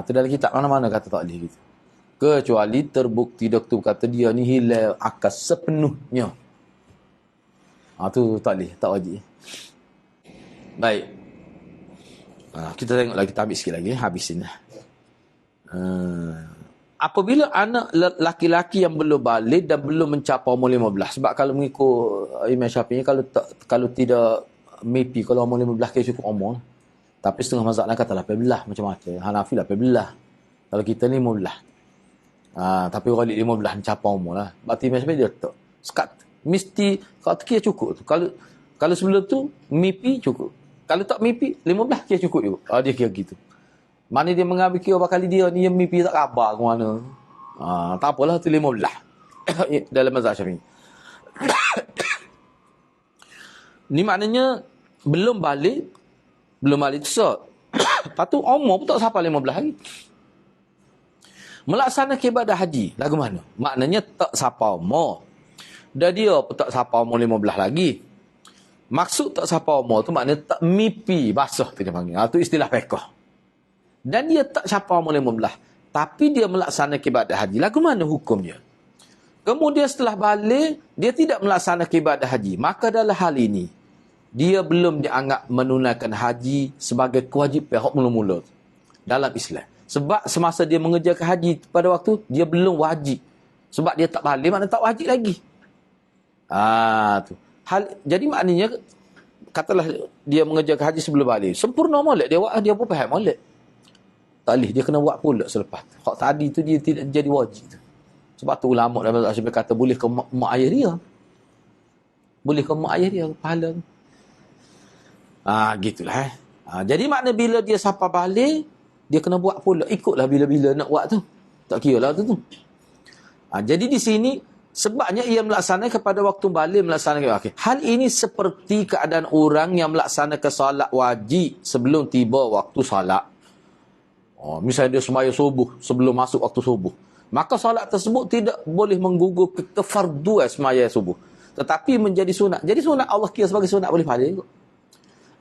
tu dalam kitab mana-mana kata tak boleh gitu kecuali terbukti doktor kata dia ni hilang akal sepenuhnya. Tu tak boleh, tak wajib. Baik. Kita tengok lagi, kita ambil sikit lagi, habisin. Apabila anak laki-laki yang belum balik dan belum mencapai umur 15. Sebab kalau mengikut Imam Syafi'i kalau tidak mimpi kalau umur 15 kira cukup umur. Tapi setengah mazhab lain kata 18 macam-macam. Hanafi 18. Kalau kita ni 15. Tapi orang 15 mencapai umur lah. Berarti macam dia tak. Sekat. Mesti, kalau terkira cukup tu. Kalau sebelum tu, mimpi cukup. Kalau tak mimpi, 15 kira cukup juga. Dia kira gitu. Mana dia mengambil kira berapa kali dia ni yang mimpi tak khabar ke mana. Tak apalah, tu 15. Dalam mazhab Syafi'i. Ni maknanya belum balik tu sah. Lepas tu umur pun tak sampai 15 hari. Melaksanakan ibadah haji lagu mana? Maknanya tak sampai umur. Dan dia pun tak sampai umur 15 lagi. Maksud tak sampai umur tu maknanya tak mimpi basah tu dia panggil. Itu istilah fiqh. Dan dia tak sampai umur 15. Tapi dia melaksanakan ibadah haji. Lagu mana hukum dia? Kemudian setelah balik, dia tidak melaksanakan ibadah haji. Maka dalam hal ini, dia belum dianggap menunaikan haji sebagai kewajipan hak mula-mula dalam Islam. Sebab semasa dia mengerjakan haji pada waktu, dia belum wajib. Sebab dia tak balik, maknanya tak wajib lagi. Tu. Jadi maknanya, katalah dia mengerjakan haji sebelum balik. Sempurna molek, dia pun faham molek. Tak boleh, dia kena buat pula selepas. Hak tadi tu dia tidak jadi wajib. Sebab tu ulama dalam mazhab kata boleh ke mak ayah dia. Boleh ke mak ayah dia pahala. Gitulah. Jadi makna bila dia sampai balik, dia kena buat pula. Ikutlah bila-bila nak buat tu. Tak kira lah tu. Jadi di sini, sebabnya ia melaksanakan pada waktu balik melaksanakan. Okay. Hal ini seperti keadaan orang yang melaksanakan solat wajib sebelum tiba waktu solat. Misalnya dia sembahyang subuh sebelum masuk waktu subuh. Maka solat tersebut tidak boleh menggugur kefarduan sembahyang subuh. Tetapi menjadi sunat. Jadi sunat Allah kira sebagai sunat boleh balik.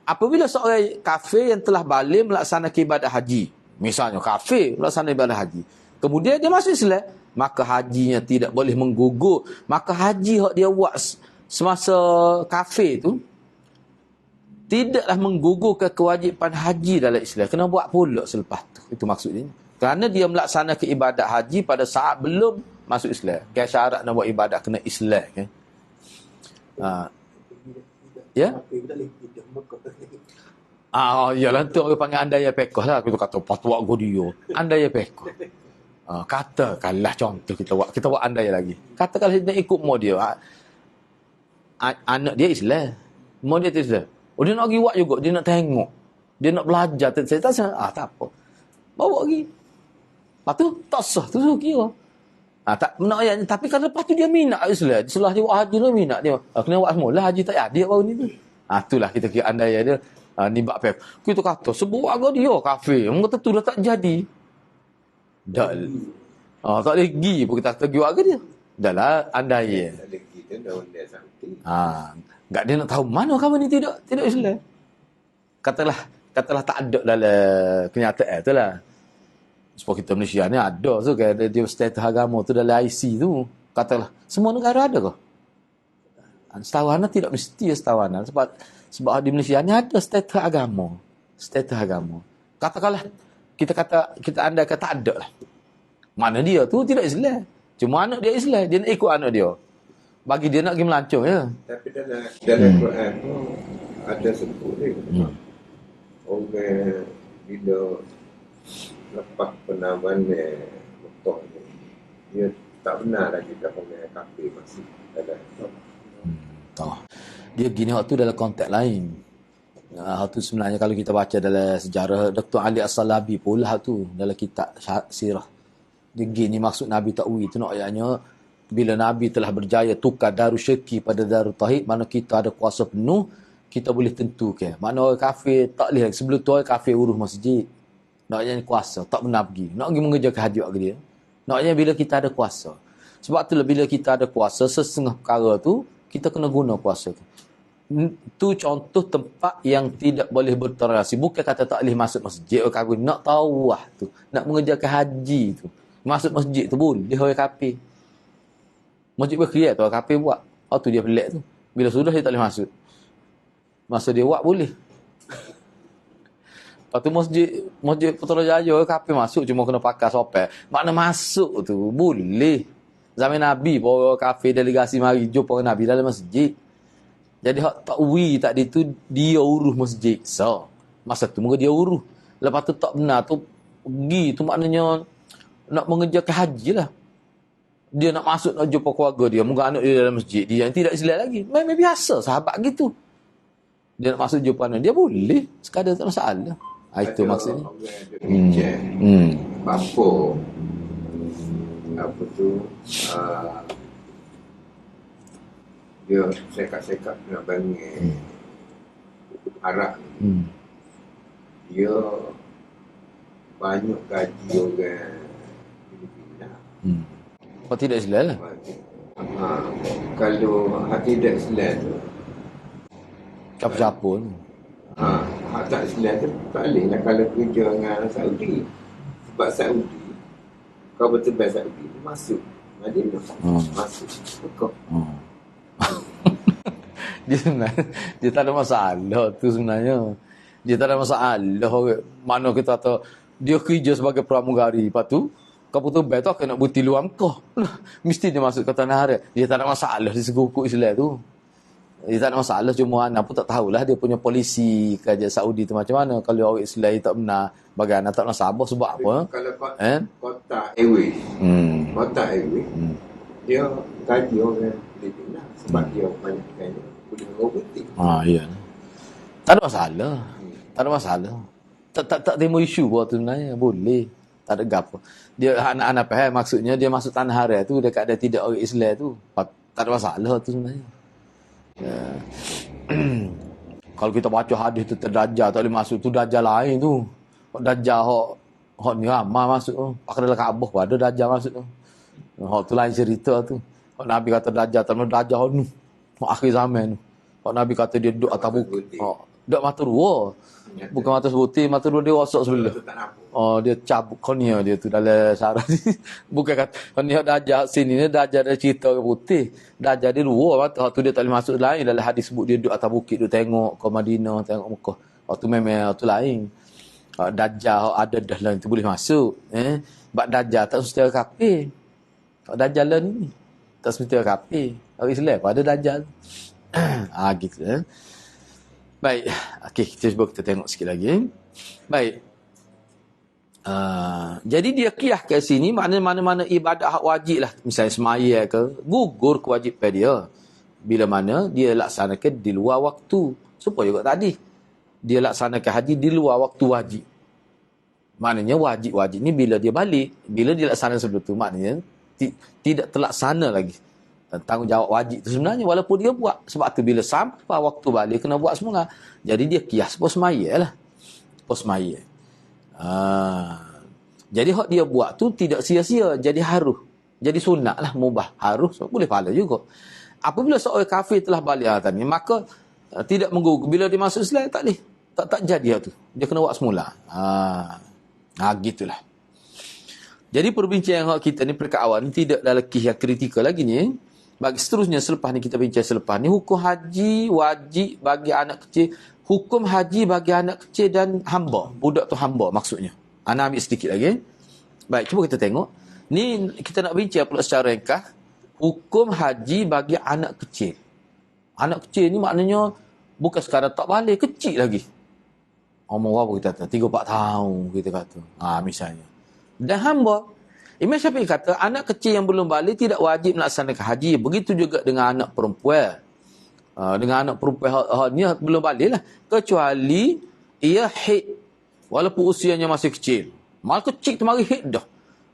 Apabila seorang kafir yang telah balik melaksanakan ibadah haji. Misalnya kafir melaksanakan ibadah haji. Kemudian dia masuk Islam. Maka hajinya tidak boleh menggugur. Maka haji yang dia buat semasa kafir tu tidaklah menggugurkan kewajipan haji dalam Islam. Kena buat pula selepas tu. Itu maksudnya. Kerana dia melaksanakan ibadat haji pada saat belum masuk Islam. Kan syarat nak buat ibadat kena Islam. Kan? Ya? Yalah tu orang panggil andaya pekoh lah. Kita kata patuak godio. Andaya pekoh. Katakanlah contoh kita buat andai lagi. Katakanlah dia ikut mau dia. Anak dia Islam. Mau dia Islam. Dia nak pergi buat juga. Dia nak tengok. Dia nak belajar. Saya tak apa. Bawa pergi. Lepas tu tak sah. Tu suruh kira. Tak nak ayat. Tapi kalau lepas tu dia minat Islam. Setelah dia buat haji dia minat dia. Kena buat semula. Haji tak ada baru ni tu. Itulah kita kira andai dia. Ni bak pep. Kita kata sebut agak dia kafir. Orang kata tu dah tak jadi. Dah. Tak boleh pergi pun kita kata giwak ke dia. Dah lah andai. Tak ada kita dah undang sampai. Enggak dia nak tahu mana kamu ni tidak Islam. Katalah tak ada dalam kenyataan tu lah. Sebab kita Malaysia ni ada tu kan dia status agama tu dalam IC tu. Katalah semua negara ada ke? Setawanan tidak mesti setawanan sebab di Malaysia ni ada status agama. Katakanlah kita anda kata ada lah. Mana dia tu tidak Islam. Cuma anak dia Islam, dia nak ikut anak dia. Bagi dia nak pergi melancong ya. Tapi dalam Quran tu ada sebut dia. Orang bila lepas penaman motor ni, dia tak benar lagi dah orang kafir masih ada. Dia gini waktu dalam konteks lain. Hal tu sebenarnya kalau kita baca dalam sejarah Dr. Ali As-Salabi pula tu dalam kitab sirah. Dia gini maksud Nabi Ta'wi tu nak ayatnya bila Nabi telah berjaya tukar Darul Syirki pada Darul Tauhid, mana kita ada kuasa penuh, kita boleh tentukan. Mana orang kafir tak boleh. Sebelum tu orang kafir urus masjid. Naknya kuasa, tak benar pergi. Nak pergi mengerjakan haji ke dia. Naknya bila kita ada kuasa. Sebab tu bila kita ada kuasa, setengah perkara tu, kita kena guna kuasa tu. Tu contoh tempat yang tidak boleh bertoleransi. Bukan kata tak boleh masuk masjid orang kafir. Nak tawaf tu. Nak mengerjakan haji tu. Masuk masjid tu boleh. Dia orang kafir. Masjid berkhiat tu orang kafir buat. Tu dia pelik tu. Bila sudah dia tak boleh masuk. Masa dia buat boleh. Lepas tu masjid Putrajaya orang kafir masuk cuma kena pakai sopel. Makna masuk tu boleh. Zaman Nabi pun orang kafir delegasi mari jumpa orang Nabi dalam masjid. Jadi hak takwi tadi tu dia urus masjid. So, masa tu mungkin dia urus. Lepas tu tak benar tu pergi tu maknanya nak mengerjakan haji lah. Dia nak masuk nak jumpa keluarga dia. Mungkin anak dia dalam masjid. Dia yang tidak Islam lagi. Memang biasa sahabat gitu. Dia nak masuk jumpa dia boleh. Sekadar tak masalah. Itu maksudnya. Bapa apa tu dia sekat-sekat nak bangun Arab dia banyak gaji orang Filipina. Kau tidak Islam lah. Kalau hati tidak Islam tu Siapa-siapa tu. hak tak Islam tu tak boleh lah kalau kerja dengan Saudi. Sebab Saudi kau betul-betul Saudi masuk Madinah, masuk Mekah. Dia sebenarnya dia tak ada masalah tu sebenarnya. Dia tak ada masalah. Mana kita tahu dia kerja sebagai pramugari, lepas tu kau betul-betul tu akan nak buti luar Mekah. Mesti dia masuk ke tanah haram. Dia tak ada masalah di segi hukum Islam tu. Dia tak ada masalah, cuma anak pun tak tahulah dia punya polisi kerajaan Saudi tu macam mana. Kalau orang Islam tak benar, bagaimana tak nak sabar sebab apa? Kalau kota Airways, kota Airways, dia gaji orang Filipina sebab dia banyak kaya boleh berhenti. Iya. Tak ada masalah. Tak ada masalah. Tak timbul isu buat tu sebenarnya. Boleh. Tak ada gapo. Dia anak-anak faham maksudnya dia masuk tanah haram tu dekat ada tidak orang Islam tu. Tak ada masalah tu sebenarnya. Ya. Kalau kita baca hadis tu terdajjal tak boleh masuk tu dajjal lain tu. Dajjal hok ni ramai masuk tu. Pakai dalam Kaabah pun ada dajjal masuk tu. Hok tu lain cerita tu. Hok Nabi kata dajjal tak dajjal hok nu. Hok akhir zaman tu. Hok Nabi kata dia duduk atas bukit. Hok duduk mata dua. Bukan mata seputih, mata dua dia rosak sebelah. Dia cabut kornea dia tu dalam syarah ni. Bukan kata kornea dajjal sini ni dajjal ada cerita ke putih. Dajjal dia dua mata tu dia tak boleh masuk lain. Dalam hadis sebut dia duduk atas bukit tu tengok ke Madinah, tengok Mekah. Tu memang tu lain. Dajjal ada dah lain tu boleh masuk. Sebab dajjal tak mesti orang kafir. Dajjal lah ni tak mesti orang kafir. Orang Islam pun ada dajjal. Gitu Baik. Okey, kita tengok sikit lagi. Baik. Jadi dia qiyas ke sini mana-mana ibadah hak wajib lah. Misalnya semaya ke, gugur kewajipan dia. Bila mana dia laksanakan di luar waktu. Supaya juga tadi. Dia laksanakan haji di luar waktu wajib. Maknanya wajib-wajib ni bila dia balik. Bila dia laksanakan sebelum tu, maknanya tidak terlaksana lagi. Tanggungjawab wajib tu sebenarnya walaupun dia buat. Sebab tu bila sampai waktu balik kena buat semula. Jadi dia qiyas pos maya lah. Pos maya. Jadi hak dia buat tu tidak sia-sia. Jadi harus. Jadi sunat lah, mubah. Harus. So, boleh pahala juga. Apabila seorang kafir telah balik tadi, maka tidak menggugur. Bila dia masuk Islam tak boleh. Tak jadi tu. Dia kena buat semula. Gitulah. Jadi perbincangan kita ni perkat awal ni tidak dalam kisah yang kritikal lagi ni. Bagi seterusnya selepas ni kita bincang selepas ni hukum haji wajib bagi anak kecil, hukum haji bagi anak kecil dan hamba. Budak tu hamba maksudnya. Ana ambil sedikit lagi. Baik, cuba kita tengok. Ni kita nak bincang pula secara ringkas hukum haji bagi anak kecil. Anak kecil ni maknanya bukan sekadar tak balik, kecil lagi. Umur berapa kita kata? 3-4 tahun kita kata. Misalnya. Dan hamba. Imam Syafi'i kata anak kecil yang belum balik tidak wajib melaksanakan haji. Begitu juga dengan anak perempuan. Dengan anak perempuan ni belum balik lah. Kecuali ia haid. Walaupun usianya masih kecil. Mal kecil tu mari haid dah.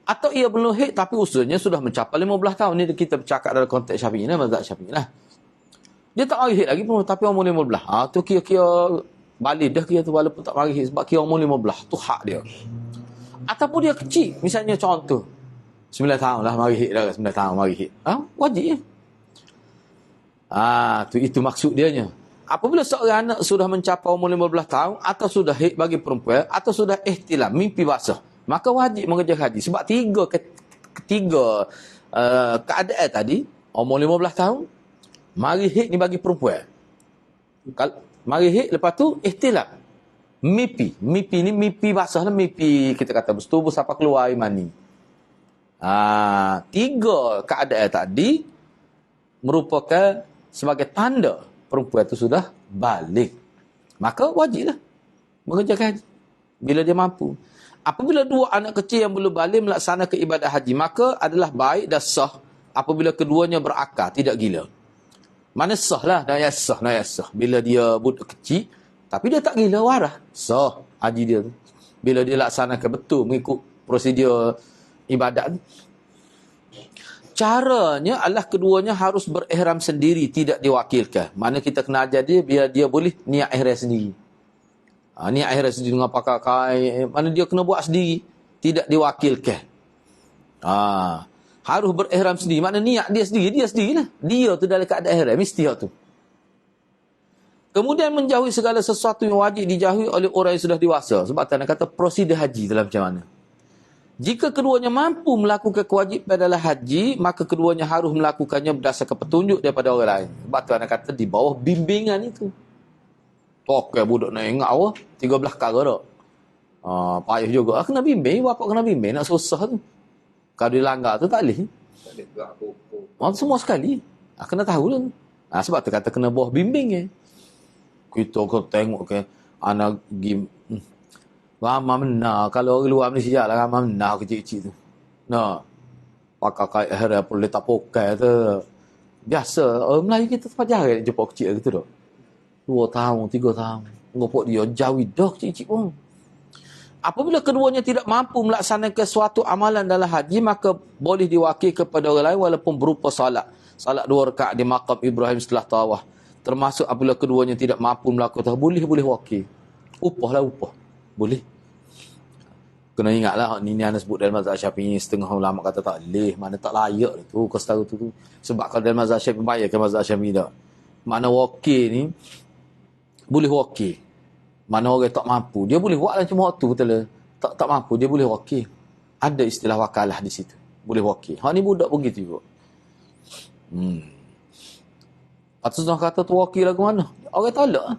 Atau ia belum haid tapi usianya sudah mencapai 15 tahun. Ni kita bercakap dalam konteks Syafi'i lah. Mazhab Syafi'i lah. Dia tak mari haid lagi pun tapi umur 15. Tu kira-kira balik dah kira tu walaupun tak mari haid. Sebab kira umur 15. Tu hak dia. Ataupun dia kecil. Misalnya contoh. 9 tahun lah mari hid dah. 9 tahun mari hid. Wajib. Itu maksud dia nya. Apabila seorang anak sudah mencapai umur 15 tahun atau sudah hid bagi perempuan atau sudah ihtilam, mimpi basah, maka wajib mengerjakan haji. Sebab ketiga keadaan tadi, umur 15 tahun, mari hid ni bagi perempuan. Mari hid lepas tu ihtilam. Mimpi ni mimpi basah lah, mimpi kita kata bersetubuh sampai keluar air mani. 3 keadaan tadi merupakan sebagai tanda perempuan itu sudah balik. Maka wajiblah mengerjakan haji bila dia mampu. Apabila 2 anak kecil yang belum balik melaksanakan ibadah haji, maka adalah baik dan sah apabila keduanya berakal, tidak gila. Mana sah lah, nak sah. Bila dia budak kecil, tapi dia tak gila waras, sah haji dia tu. Bila dia laksanakan betul mengikut prosedur ibadat tu. Caranya adalah keduanya harus berihram sendiri, tidak diwakilkan. Mana kita kena ajar dia biar dia boleh niat ihram sendiri. Niat ihram sendiri dengan pakai kain, mana dia kena buat sendiri, tidak diwakilkan. Harus berihram sendiri. Mana niat dia sendirilah. Dia tu dalam keadaan ihram mesti tu. Kemudian menjauhi segala sesuatu yang wajib dijauhi oleh orang yang sudah dewasa. Sebab Tuan kata prosedur haji dalam macam mana. Jika keduanya mampu melakukan kewajipan dalam haji, maka keduanya harus melakukannya berdasarkan petunjuk daripada orang lain. Sebab Tuan kata di bawah bimbingan itu. Tokai budak nak ingat 13 kara tak. Payah juga. Kena bimbing, bapak kena bimbing, nak susah tu. Kalau dia langgar tu tak boleh. Tak boleh gerak apa-apa. Semua sekali. Kena tahu lah. Sebab tu kata kena bawah bimbing. Kita kena tengok ke anak pergi ramah menah. Kalau orang luar Malaysia lah ramah menah kecil-kecil tu. Pakai kain ihram pun letak pokai tu. Biasa. Orang Melayu kita tempat jarang jumpa kecil gitu tak. 2 tahun, 3 tahun. Ngopok dia jauh dah kecil-kecil pun. Apabila keduanya tidak mampu melaksanakan suatu amalan dalam haji, maka boleh diwakil kepada orang lain walaupun berupa salat. Salat 2 rakaat di maqam Ibrahim setelah tawaf. Termasuk apabila keduanya tidak mampu melakukan, boleh wakil. Upah. Boleh. Kena ingatlah ni anda sebut dalam mazhab Syafi'i, setengah ulama kata tak boleh, mana tak layak tu kau tahu tu. Sebab kalau dalam mazhab Syafi'i bayarkan mazhab Syafi'i tak. Mana wakil ni boleh wakil. Mana orang tak mampu, dia boleh buat macam waktu betul lah. Tak mampu, dia boleh wakil. Ada istilah wakalah di situ. Boleh wakil. Ni budak begitu juga. Atas dah kata tu wakil lagu mana? Orang tolak.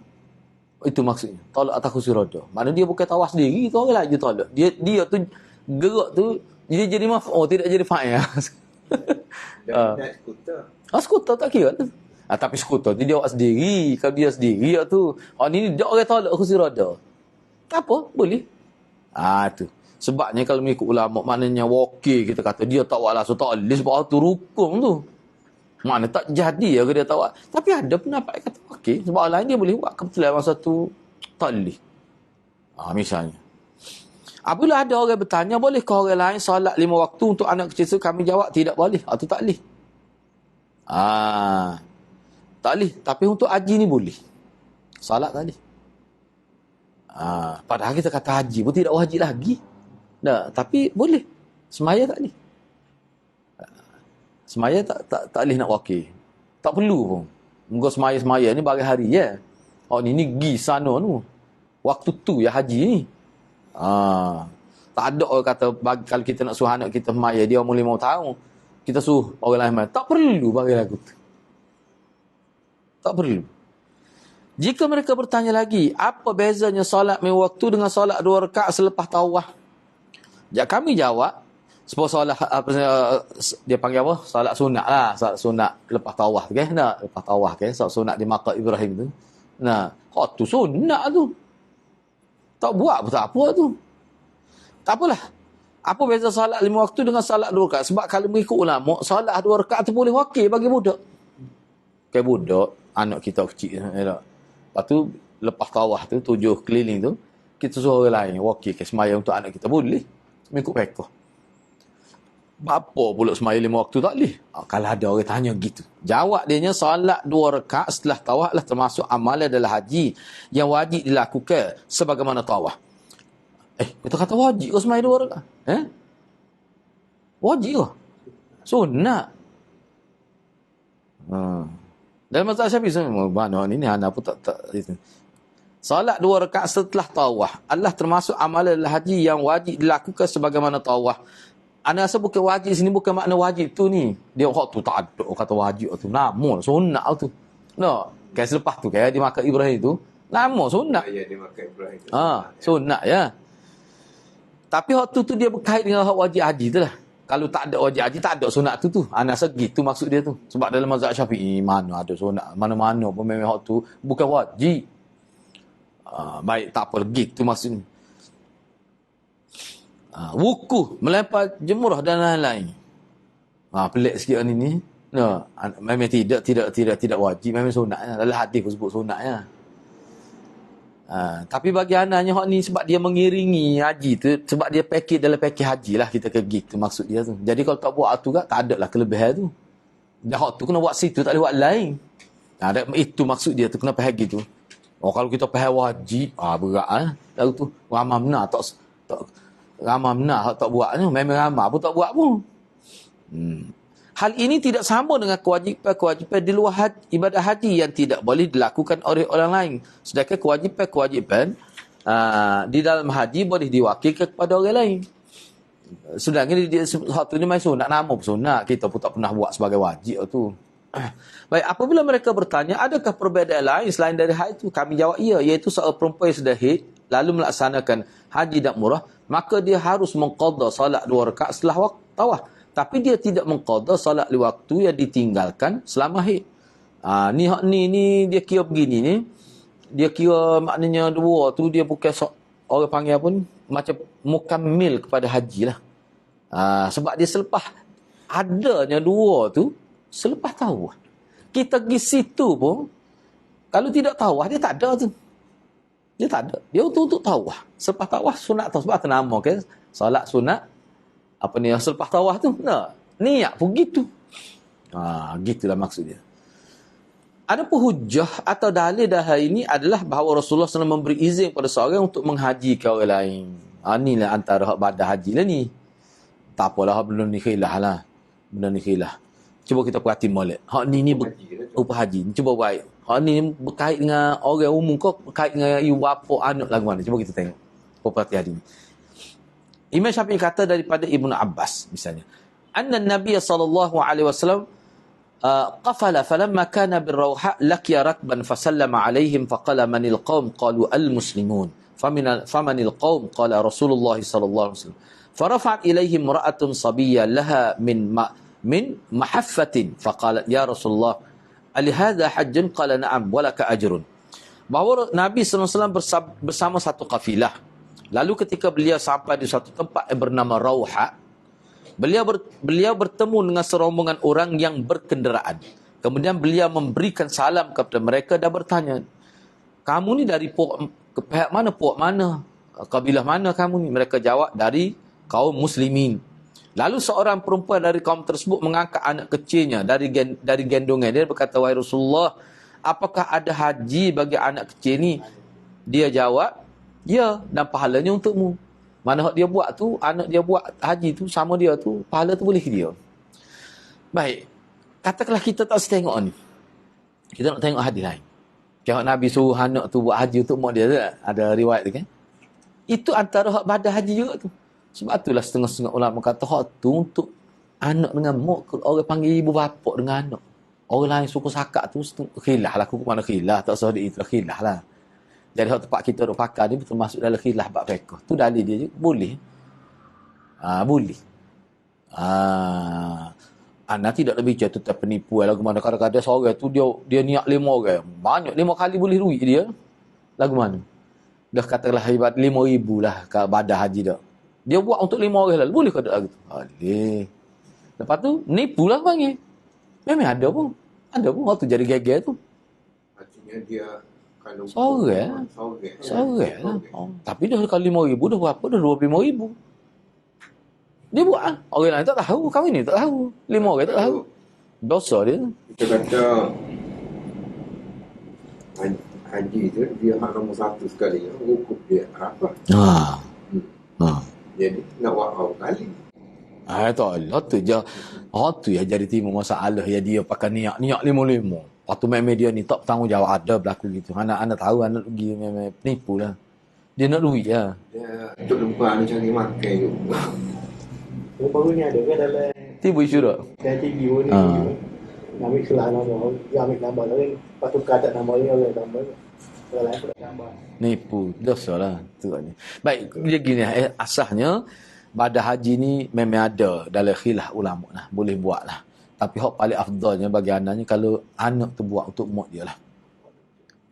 Itu maksudnya. Tolak atas kursi roda. Mana dia bukan tawas sendiri, tu orang lain je tolak. Dia tu gerak tu, dia jadi tidak jadi fa'il. Dan skuter. Skuter tak kira tu. Tapi skuter tu dia buat sendiri. Kalau dia sendiri tu. Ni dia orang tolak kursi roda. Tak apa, boleh. Tu. Sebabnya kalau mengikut ulama, maknanya wakil kita kata dia tak buat langsung, tak boleh sebab tu rukun tu. Mana tak jadi ya dia tak buat. Tapi ada pendapat yang kata wakil. Sebab orang lain dia boleh buat kebetulan masa tu tak boleh. Misalnya. Apabila ada orang bertanya, bolehkah orang lain solat 5 waktu untuk anak kecil tu? Kami jawab, tidak boleh. Itu tak boleh. Tak boleh. Tapi untuk haji ni boleh. Solat tak boleh. Padahal kita kata haji pun tidak wajib lagi. Tapi boleh. Semaya tak boleh. Semaya tak boleh nak wakil. Tak perlu pun. Moga semaya ni bagi hari ya. Ni gi sana tu. Waktu tu ya haji ni. Tak ada orang kata kalau kita nak suruh anak kita semaya dia umur 5 tahun, kita suruh orang lain semaya. Tak perlu bagi lagu tu. Tak perlu. Jika mereka bertanya lagi, apa bezanya solat 5 waktu dengan solat 2 rakaat selepas tawaf? Kami jawab, sebab solat dia panggil apa? Solat sunat lah. Solat sunat lepas tawaf tu kan? Lepas tawaf kan? Solat sunat di maqam Ibrahim tu. Tu sunat tu. Tak buat pun tak apa tu. Tak apalah. Apa beza solat 5 waktu dengan solat 2 rakaat? Sebab kalau mengikut ulama, solat 2 rakaat tu boleh wakil bagi budak. Kayak budak, anak kita kecil. Lepas tu, lepas tawaf tu, 7 keliling tu, kita suruh orang lain wakil ke semaya untuk anak kita. Boleh. Mengikut fiqh. Apa pula semaya 5 waktu tak boleh? Kalau ada orang tanya gitu. Jawab dia nya solat 2 rakaat setelah tawaf lah termasuk amalan dalam haji yang wajib dilakukan sebagaimana tawaf. Kita kata wajib ke semaya 2 rakaat? Wajib ke? Sunat. Dalam mazhab Syafi'i mana ni ana pun tak itu. Solat 2 rakaat setelah tawaf adalah termasuk amalan dalam haji yang wajib dilakukan sebagaimana tawaf. Ana rasa bukan wajib sini, bukan makna wajib tu ni. Dia tu tak ada kata wajib tu. Namun sunat tu. Kan selepas tu kan di maqam Ibrahim tu, namun sunat. Ya, di maqam Ibrahim tu. Sunat ya. Tapi waktu tu dia berkait dengan hak wajib haji tu lah. Kalau tak ada wajib haji, tak ada sunat tu. Ana rasa gitu maksud dia tu. Sebab dalam mazhab Syafi'i mana ada sunat, mana-mana pun memang hak tu bukan wajib. Baik, tak apa gitu maksudnya. Wukuh, melempar jemurah dan lain-lain. Pelik sikit ni. No, memang tidak wajib, memang sunatnya. Dalam hadis pun sebut sunatnya. Tapi bagi anaknya hak ni sebab dia mengiringi haji tu, sebab dia package dalam package haji lah kita pergi tu maksud dia tu. Jadi kalau tak buat tu tak ada lah kelebihan tu. Dan hak tu kena buat situ, tak boleh buat lain. Itu maksud dia tu, kena faham gitu. Kalau kita faham wajib, berat lah. Lalu tu ramai benar tak ramai benar tak buat ni, memang ramai pun tak buat pun. Hal ini tidak sama dengan kewajipan di luar ibadah haji yang tidak boleh dilakukan oleh orang lain. Sedangkan kewajipan di dalam haji boleh diwakilkan kepada orang lain. Sedangkan satu ni main sunat, nama pun sunat. Kita pun tak pernah buat sebagai wajib tu. Baik, apabila mereka bertanya, adakah perbezaan lain selain dari haji itu? Kami jawab ya, iaitu seorang perempuan yang sudah haid lalu melaksanakan haji dan umrah, maka dia harus mengqadha solat 2 rakaat setelah waktu tawaf. Tapi dia tidak mengqadha solat di waktu yang ditinggalkan selama haid. Ni dia kira begini ni. Dia kira maknanya 2 tu dia bukan orang panggil pun macam mukammil kepada haji lah. Sebab dia selepas adanya 2 tu selepas tawaf. Kita pergi situ pun kalau tidak tawaf dia tak ada tu. Dia tak ada. Dia untuk tawaf. Selepas tawaf sunat tu sebab nama kan solat sunat apa ni yang selepas tawaf tu. Niat pun gitu. Gitulah maksud dia. Adapun hujah atau dalil dah ini adalah bahawa Rasulullah SAW memberi izin kepada seorang untuk menghajikan orang lain. Inilah antara hak badan haji lah ni. Tak apalah, benda ni khilaf lah. Benda ni khilaf. Cuba kita perhati molek. Hak ni upah haji. Cuba baik. Hak ni berkait dengan orang umum kau, berkait dengan ibu bapa anak lagu mana. Cuba kita tengok. Perhati hari ni. Imam Syafi'i kata daripada Ibnu Abbas misalnya. Anna Nabiy sallallahu alaihi wasallam qafala falamma kana birrawha laqiya rakban fasallama alaihim faqala manil qaum qalu al muslimun famanil qaum qala Rasulullah sallallahu alaihi wasallam farafa'at ilaihim imra'atun sabiyyah laha min mahaffatin faqalat ya Rasulullah ali hadha hajjun qala na'am walaka ajrun. Bahawa Nabi sallallahu alaihi wasallam bersama satu kafilah. Lalu ketika beliau sampai di suatu tempat yang bernama Rauha, beliau bertemu dengan serombongan orang yang berkenderaan. Kemudian beliau memberikan salam kepada mereka dan bertanya, kamu ni dari pihak mana, kabilah mana kamu ni? Mereka jawab, dari kaum muslimin. Lalu seorang perempuan dari kaum tersebut mengangkat anak kecilnya dari gendongan. Dia berkata, wahai Rasulullah, apakah ada haji bagi anak kecil ni? Dia jawab, ya, dan pahalanya untukmu. Mana hak dia buat tu, anak dia buat haji tu sama dia tu, pahala tu boleh dia. Baik. Katakanlah kita tak setengok ni. Kita nak tengok hadis lain. Kalau Nabi suruh anak tu buat haji untuk mak dia tu, ada riwayat tu kan. Itu antara hak badan haji juga tu. Sebab itulah setengah-setengah ulama kata hak tu untuk anak dengan mak, orang panggil ibu bapa dengan anak. Orang lain suku sakak tu khilaf lah, aku mana khilaf, tak usah dia itu khilaf lah. Jadi hak tempat kita duk pakar ni betul masuk dalam khilaf bab fiqh. Tu dalil dia je boleh. Boleh. Anak tidak lebih jatuh terpenipuan lagu mana kadang-kadang seorang tu dia niat 5 orang. Banyak 5 kali boleh duit dia. Lagu mana? Dah katalah hebat 5,000 lah ke badan haji dah. Dia buat untuk 5 orang lalu. Boleh ke tak lagu tu? Boleh. Lepas tu nipu lah panggil. Memang ada pun. Ada pun waktu jadi geger tu. Artinya dia Seorang lah. Tapi dah kalau 5,000 dah berapa? Dah 25,000. Dia buat lah. Orang lain tak tahu. Kahwin ni tak tahu. 5 orang tak tahu. Dosa dia. Kita kata haji tu dia hak nombor 1 sekali. Hukum dia apa? Jadi nak buat berapa kali? Tak lah tu je. Tu yang jadi timur masalah ya dia pakai niat 5,000. Waktu memang dia ni tak bertanggungjawab ada berlaku gitu. Anak tahu anak pergi memang penipu lah. Dia nak duit lah. Dia untuk lupa ni cari makan juga. Baru ni ada kan dalam Tibu isu tak? dan TV pun ni. Ambil kelah nama. Dia ambil gambar lain. Lepas tu kadat nama dia orang gambar. Orang lain pun gambar. Nipu. Dosa lah. Baik. Dia gini. Asahnya badan haji ni memang ada dalam khilaf ulama lah. Boleh buat lah. Tapi hak paling afdalnya bagi anaknya kalau anak tu buat untuk mak dia lah.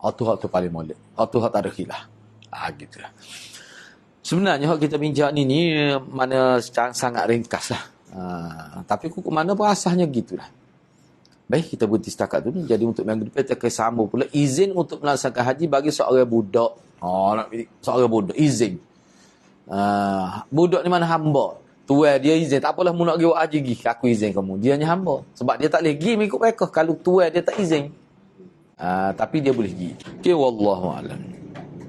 Hak tu paling molek. Hak tu tak ada khilaf. Gitu lah. Sebenarnya hak kita bincang ni mana sangat ringkas lah. Tapi hukum mana pun asahnya gitulah. Baik, kita berhenti setakat tu. Jadi untuk minggu depan kita akan sambung pula izin untuk melaksanakan haji bagi seorang budak. Seorang budak izin. Budak ni mana hamba. Tuan dia izin, tak apalah mu nak pergi buat haji pergi. Aku izin kamu. Dia hanya hamba. Sebab dia tak boleh pergi mengikut mereka kalau tuan dia tak izin. Tapi dia boleh pergi. Okay, wallahu alam.